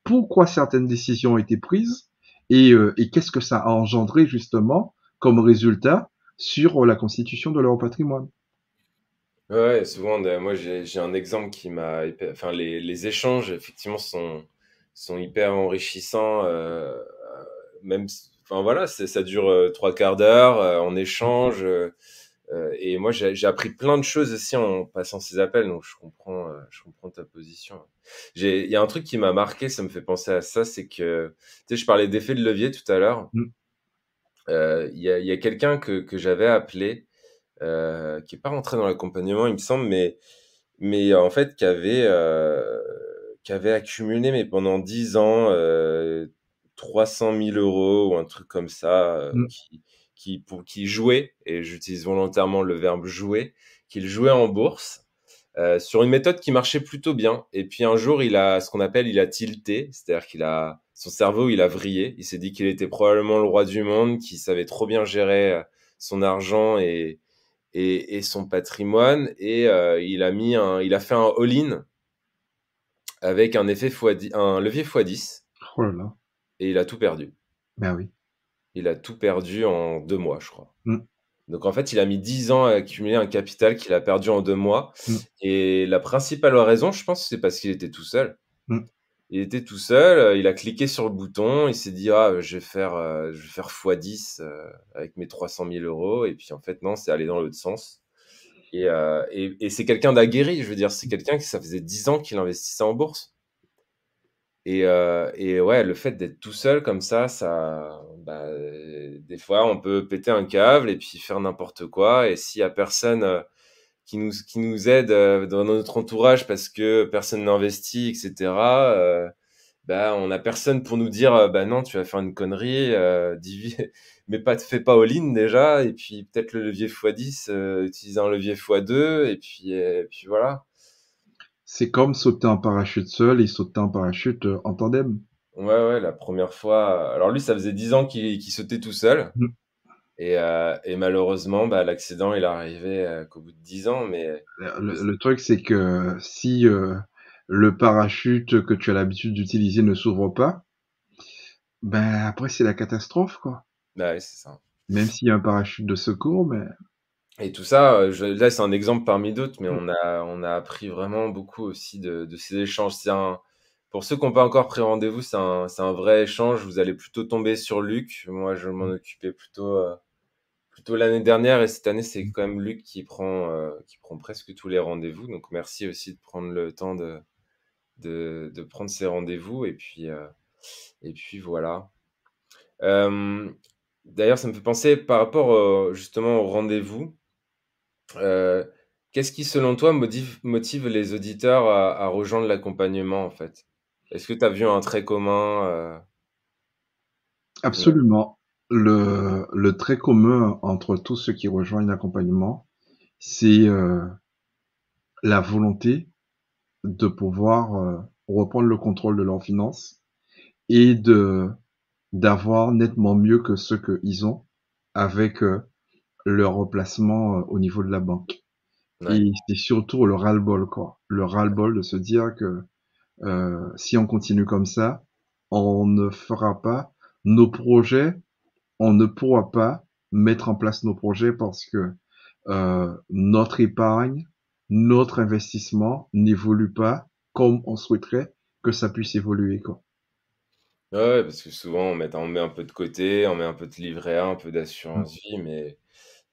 pourquoi certaines décisions ont été prises et qu'est-ce que ça a engendré justement comme résultat sur la constitution de leur patrimoine. Ouais, souvent, moi j'ai un exemple qui enfin, les échanges, effectivement, sont hyper enrichissants. Même, enfin voilà, ça dure trois quarts d'heure, on échange. Et moi, j'ai appris plein de choses aussi en passant ces appels, donc je comprends ta position. Il y a un truc qui m'a marqué, ça me fait penser à ça, c'est que, tu sais, je parlais d'effet de levier tout à l'heure. Mm. Il y a quelqu'un que j'avais appelé, qui est pas rentré dans l'accompagnement, il me semble, mais en fait, qui avait accumulé, mais pendant 10 ans, 300 000 euros ou un truc comme ça, Mm. qui jouait, et j'utilise volontairement le verbe jouer, qu'il jouait en bourse, sur une méthode qui marchait plutôt bien. Et puis un jour, il a tilté, c'est-à-dire son cerveau, il a vrillé. Il s'est dit qu'il était probablement le roi du monde, qu'il savait trop bien gérer son argent et son patrimoine. Et il a fait un all-in avec un levier x10 Oh là là. et il a tout perdu. Ben oui. Il a tout perdu en 2 mois, je crois. Mm. Donc en fait, il a mis 10 ans à accumuler un capital qu'il a perdu en 2 mois. Mm. Et la principale raison, je pense, c'est parce qu'il était tout seul. Mm. Il était tout seul, il a cliqué sur le bouton, il s'est dit: «Ah, je vais faire x10 avec mes 300 000 euros», et puis en fait, non, c'est allé dans l'autre sens. Et c'est quelqu'un d'aguerri, je veux dire, c'est quelqu'un qui ça faisait 10 ans qu'il investissait en bourse. Et ouais, le fait d'être tout seul comme ça, bah, des fois, on peut péter un câble et puis faire n'importe quoi. Et s'il y a personne qui nous aide dans notre entourage parce que personne n'investit, etc., bah, on n'a personne pour nous dire bah non, tu vas faire une connerie, mais fais pas all-in déjà. Et puis peut-être le levier x10, utilise un levier x2, et puis voilà. C'est comme sauter en parachute seul et sauter en parachute en tandem. Ouais, ouais, la première fois. Alors lui, ça faisait 10 ans qu'il sautait tout seul. Mm. Et malheureusement, bah, l'accident, il est arrivé qu'au bout de 10 ans. Le truc, c'est que si le parachute que tu as l'habitude d'utiliser ne s'ouvre pas, ben après c'est la catastrophe, quoi. Bah, ouais, c'est ça. Même s'il y a un parachute de secours, mais Et tout ça, là, c'est un exemple parmi d'autres, mais mm, on a appris vraiment beaucoup aussi de ces échanges. Pour ceux qui n'ont pas encore pris rendez-vous, c'est un vrai échange. Vous allez plutôt tomber sur Luc. Moi, je m'en occupais plutôt l'année dernière, et cette année, c'est quand même Luc qui prend presque tous les rendez-vous. Donc, merci aussi de prendre le temps de prendre ces rendez-vous. Et puis voilà. Euh, D'ailleurs, ça me fait penser par rapport justement au rendez-vous. euh, Qu'est-ce qui, selon toi, motive les auditeurs à rejoindre l'accompagnement, en fait? Est-ce que tu as vu un trait commun? Ouais. absolument. le trait commun entre tous ceux qui rejoignent l'accompagnement, c'est la volonté de pouvoir reprendre le contrôle de leurs finances et d'avoir nettement mieux que ce qu'ils ont avec leur replacement au niveau de la banque. Ouais. Et c'est surtout le ras-le-bol, quoi. Le ras-le-bol de se dire que si on continue comme ça, on ne fera pas nos projets, on ne pourra pas mettre en place nos projets parce que notre épargne, notre investissement n'évolue pas comme on souhaiterait que ça puisse évoluer, quoi. Ouais, parce que souvent on met un peu de côté, on met un peu de livret A, un peu Mm, d'assurance vie,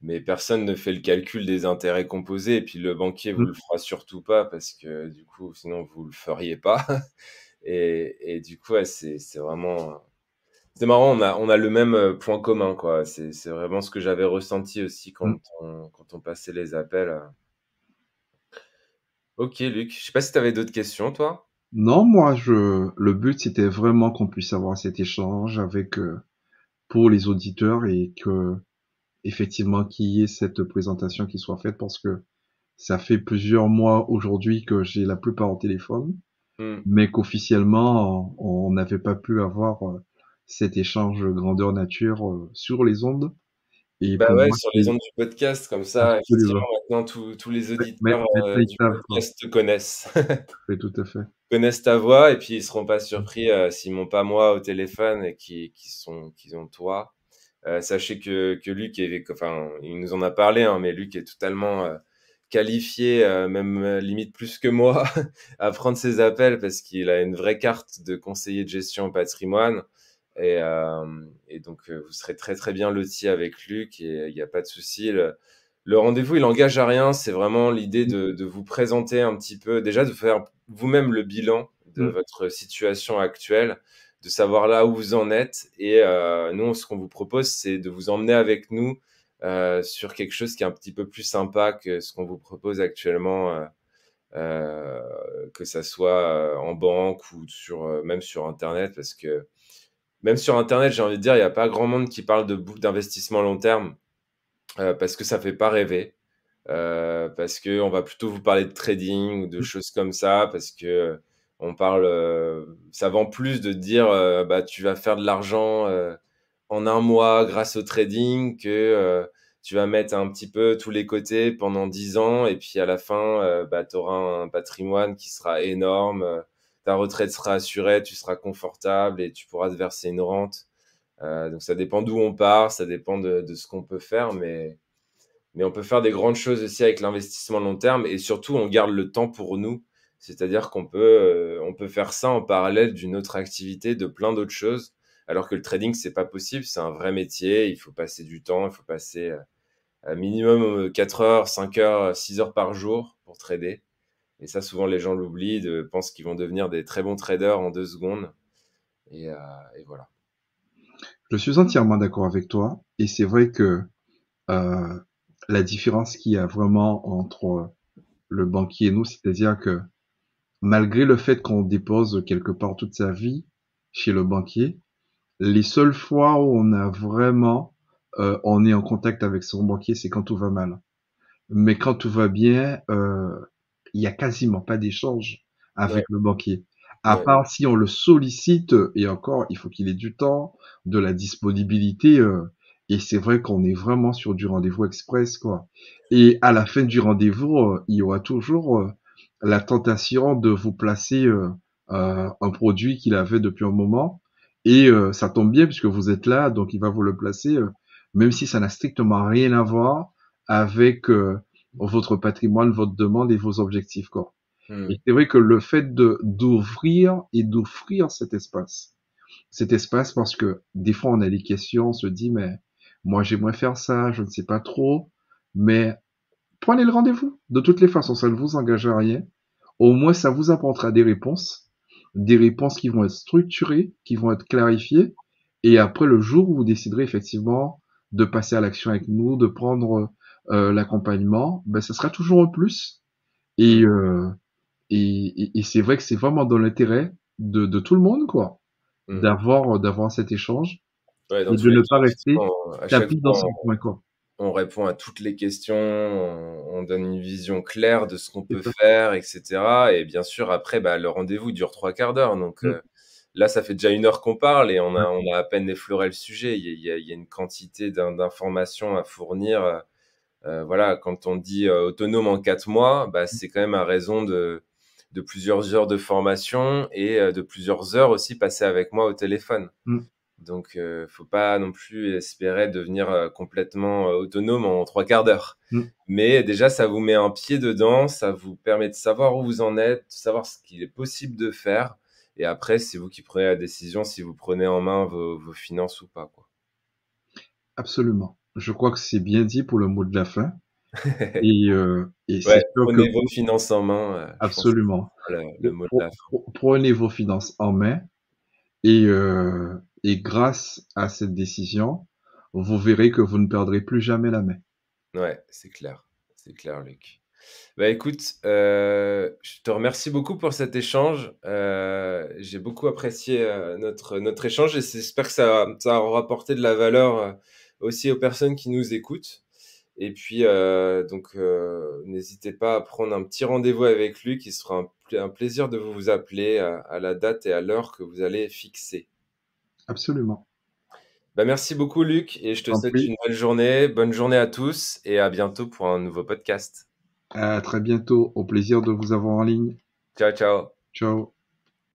mais personne ne fait le calcul des intérêts composés. Et puis le banquier vous mm, le fera surtout pas parce que du coup, sinon vous le feriez pas. Et du coup, ouais, c'est vraiment, c'est marrant. On a le même point commun, quoi. C'est vraiment ce que j'avais ressenti aussi mm. quand on passait les appels. Ok, Luc. Je sais pas si tu avais d'autres questions, toi. Non, moi, le but, c'était vraiment qu'on puisse avoir cet échange avec, pour les auditeurs et que, effectivement, qu'il y ait cette présentation qui soit faite parce que ça fait plusieurs mois aujourd'hui que j'ai la plupart au téléphone, Hmm. mais qu'officiellement, on n'avait pas pu avoir cet échange grandeur nature sur les ondes. Et Bah pour ouais, moi, sur c'est les ondes du podcast, comme ça, effectivement, absolument. maintenant tous les Mais auditeurs maintenant, ils du savent, quoi. podcast te connaissent. Oui, tout à fait. Connaissent ta voix et puis ils seront pas surpris s'ils m'ont pas moi au téléphone et qu'ils ont toi. Sachez que Luc enfin, il nous en a parlé, hein, mais Luc est totalement qualifié, même limite plus que moi, à prendre ses appels parce qu'il a une vraie carte de conseiller de gestion au patrimoine. Et donc, vous serez très très bien loti avec Luc et il n'y a pas de souci. Le rendez-vous, il engage à rien. C'est vraiment l'idée de vous présenter un petit peu, déjà de faire vous-même le bilan de Mm, votre situation actuelle, de savoir là où vous en êtes. Et nous, ce qu'on vous propose, c'est de vous emmener avec nous sur quelque chose qui est un petit peu plus sympa que ce qu'on vous propose actuellement, que ça soit en banque ou même sur Internet, parce que même sur Internet, j'ai envie de dire, il n'y a pas grand monde qui parle d'investissement long terme parce que ça fait pas rêver. Parce que on va plutôt vous parler de trading ou de mm, choses comme ça, parce que on parle, ça vend plus de dire bah tu vas faire de l'argent en un mois grâce au trading que tu vas mettre un petit peu tous les côtés pendant 10 ans et puis à la fin bah, tu auras un patrimoine qui sera énorme, ta retraite sera assurée, tu seras confortable et tu pourras te verser une rente. Donc ça dépend d'où on part, ça dépend de ce qu'on peut faire, mais on peut faire des grandes choses aussi avec l'investissement long terme et surtout on garde le temps pour nous. C'est-à-dire on peut faire ça en parallèle d'une autre activité, de plein d'autres choses. Alors que le trading, c'est pas possible, c'est un vrai métier, il faut passer du temps, il faut passer à minimum 4 heures, 5 heures, 6 heures par jour pour trader. Et ça, souvent, les gens l'oublient, pensent qu'ils vont devenir des très bons traders en 2 secondes. Et, euh, et voilà. Je suis entièrement d'accord avec toi. Et c'est vrai que euh, la différence qu'il y a vraiment entre le banquier et nous, c'est-à-dire que malgré le fait qu'on dépose quelque part toute sa vie chez le banquier, les seules fois où on a vraiment, on est en contact avec son banquier, c'est quand tout va mal. Mais quand tout va bien, il y a quasiment pas d'échange Ouais, avec le banquier. À ouais, part si on le sollicite, et encore, il faut qu'il ait du temps, de la disponibilité, et c'est vrai qu'on est vraiment sur du rendez-vous express, quoi. Et à la fin du rendez-vous, il y aura toujours la tentation de vous placer un produit qu'il avait depuis un moment, et ça tombe bien puisque vous êtes là, donc il va vous le placer, même si ça n'a strictement rien à voir avec votre patrimoine, votre demande et vos objectifs, quoi. hmm, Et c'est vrai que le fait de d'ouvrir et d'offrir cet espace parce que des fois on a des questions, on se dit mais moi j'aimerais faire ça, je ne sais pas trop, mais prenez le rendez-vous. De toutes les façons, ça ne vous engage à rien. Au moins ça vous apportera des réponses qui vont être structurées, qui vont être clarifiées, et après le jour où vous déciderez effectivement de passer à l'action avec nous, de prendre l'accompagnement, ben ça sera toujours un plus. hmm, Et, et c'est vrai que c'est vraiment dans l'intérêt de tout le monde, quoi, hmm. d'avoir cet échange. Ouais, dans et tous de les ne cas, pas rester effectivement, à chaque tapis dans fois, son coin, quoi. on répond à toutes les questions, on donne une vision claire de ce qu'on C'est peut ça. faire, et cetera. Et bien sûr, après, bah, le rendez-vous dure 3/4 d'heure. Donc Mmh, là, ça fait déjà 1 heure qu'on parle et on ouais, a, on a à peine effleuré le sujet. Il y a une quantité d'informations à fournir. Voilà, quand on dit autonome en 4 mois, bah, c'est quand même à raison de plusieurs heures de formation et de plusieurs heures aussi passées avec moi au téléphone. mmh, Donc, faut pas non plus espérer devenir complètement autonome en 3/4 d'heure. mmh. Mais déjà, ça vous met un pied dedans, ça vous permet de savoir où vous en êtes, de savoir ce qu'il est possible de faire. Et après, c'est vous qui prenez la décision si vous prenez en main vos finances ou pas, quoi. Absolument. Je crois que c'est bien dit pour le mot de la fin et c'est Ouais, sûr que prenez vos finances en main. Je pense que absolument. c'est ça le mot de la fin. Prenez vos finances en main et grâce à cette décision, vous verrez que vous ne perdrez plus jamais la main. Ouais, c'est clair, Luc. Bah écoute, je te remercie beaucoup pour cet échange. J'ai beaucoup apprécié notre échange et j'espère que ça aura apporté de la valeur aussi aux personnes qui nous écoutent. Et puis, donc, n'hésitez pas à prendre un petit rendez-vous avec Luc. Il sera un plaisir de vous appeler à la date et à l'heure que vous allez fixer. Absolument. Bah, merci beaucoup, Luc, et je te En souhaite prie. une belle journée. Bonne journée à tous et à bientôt pour un nouveau podcast. À très bientôt. Au plaisir de vous avoir en ligne. Ciao, ciao. Ciao.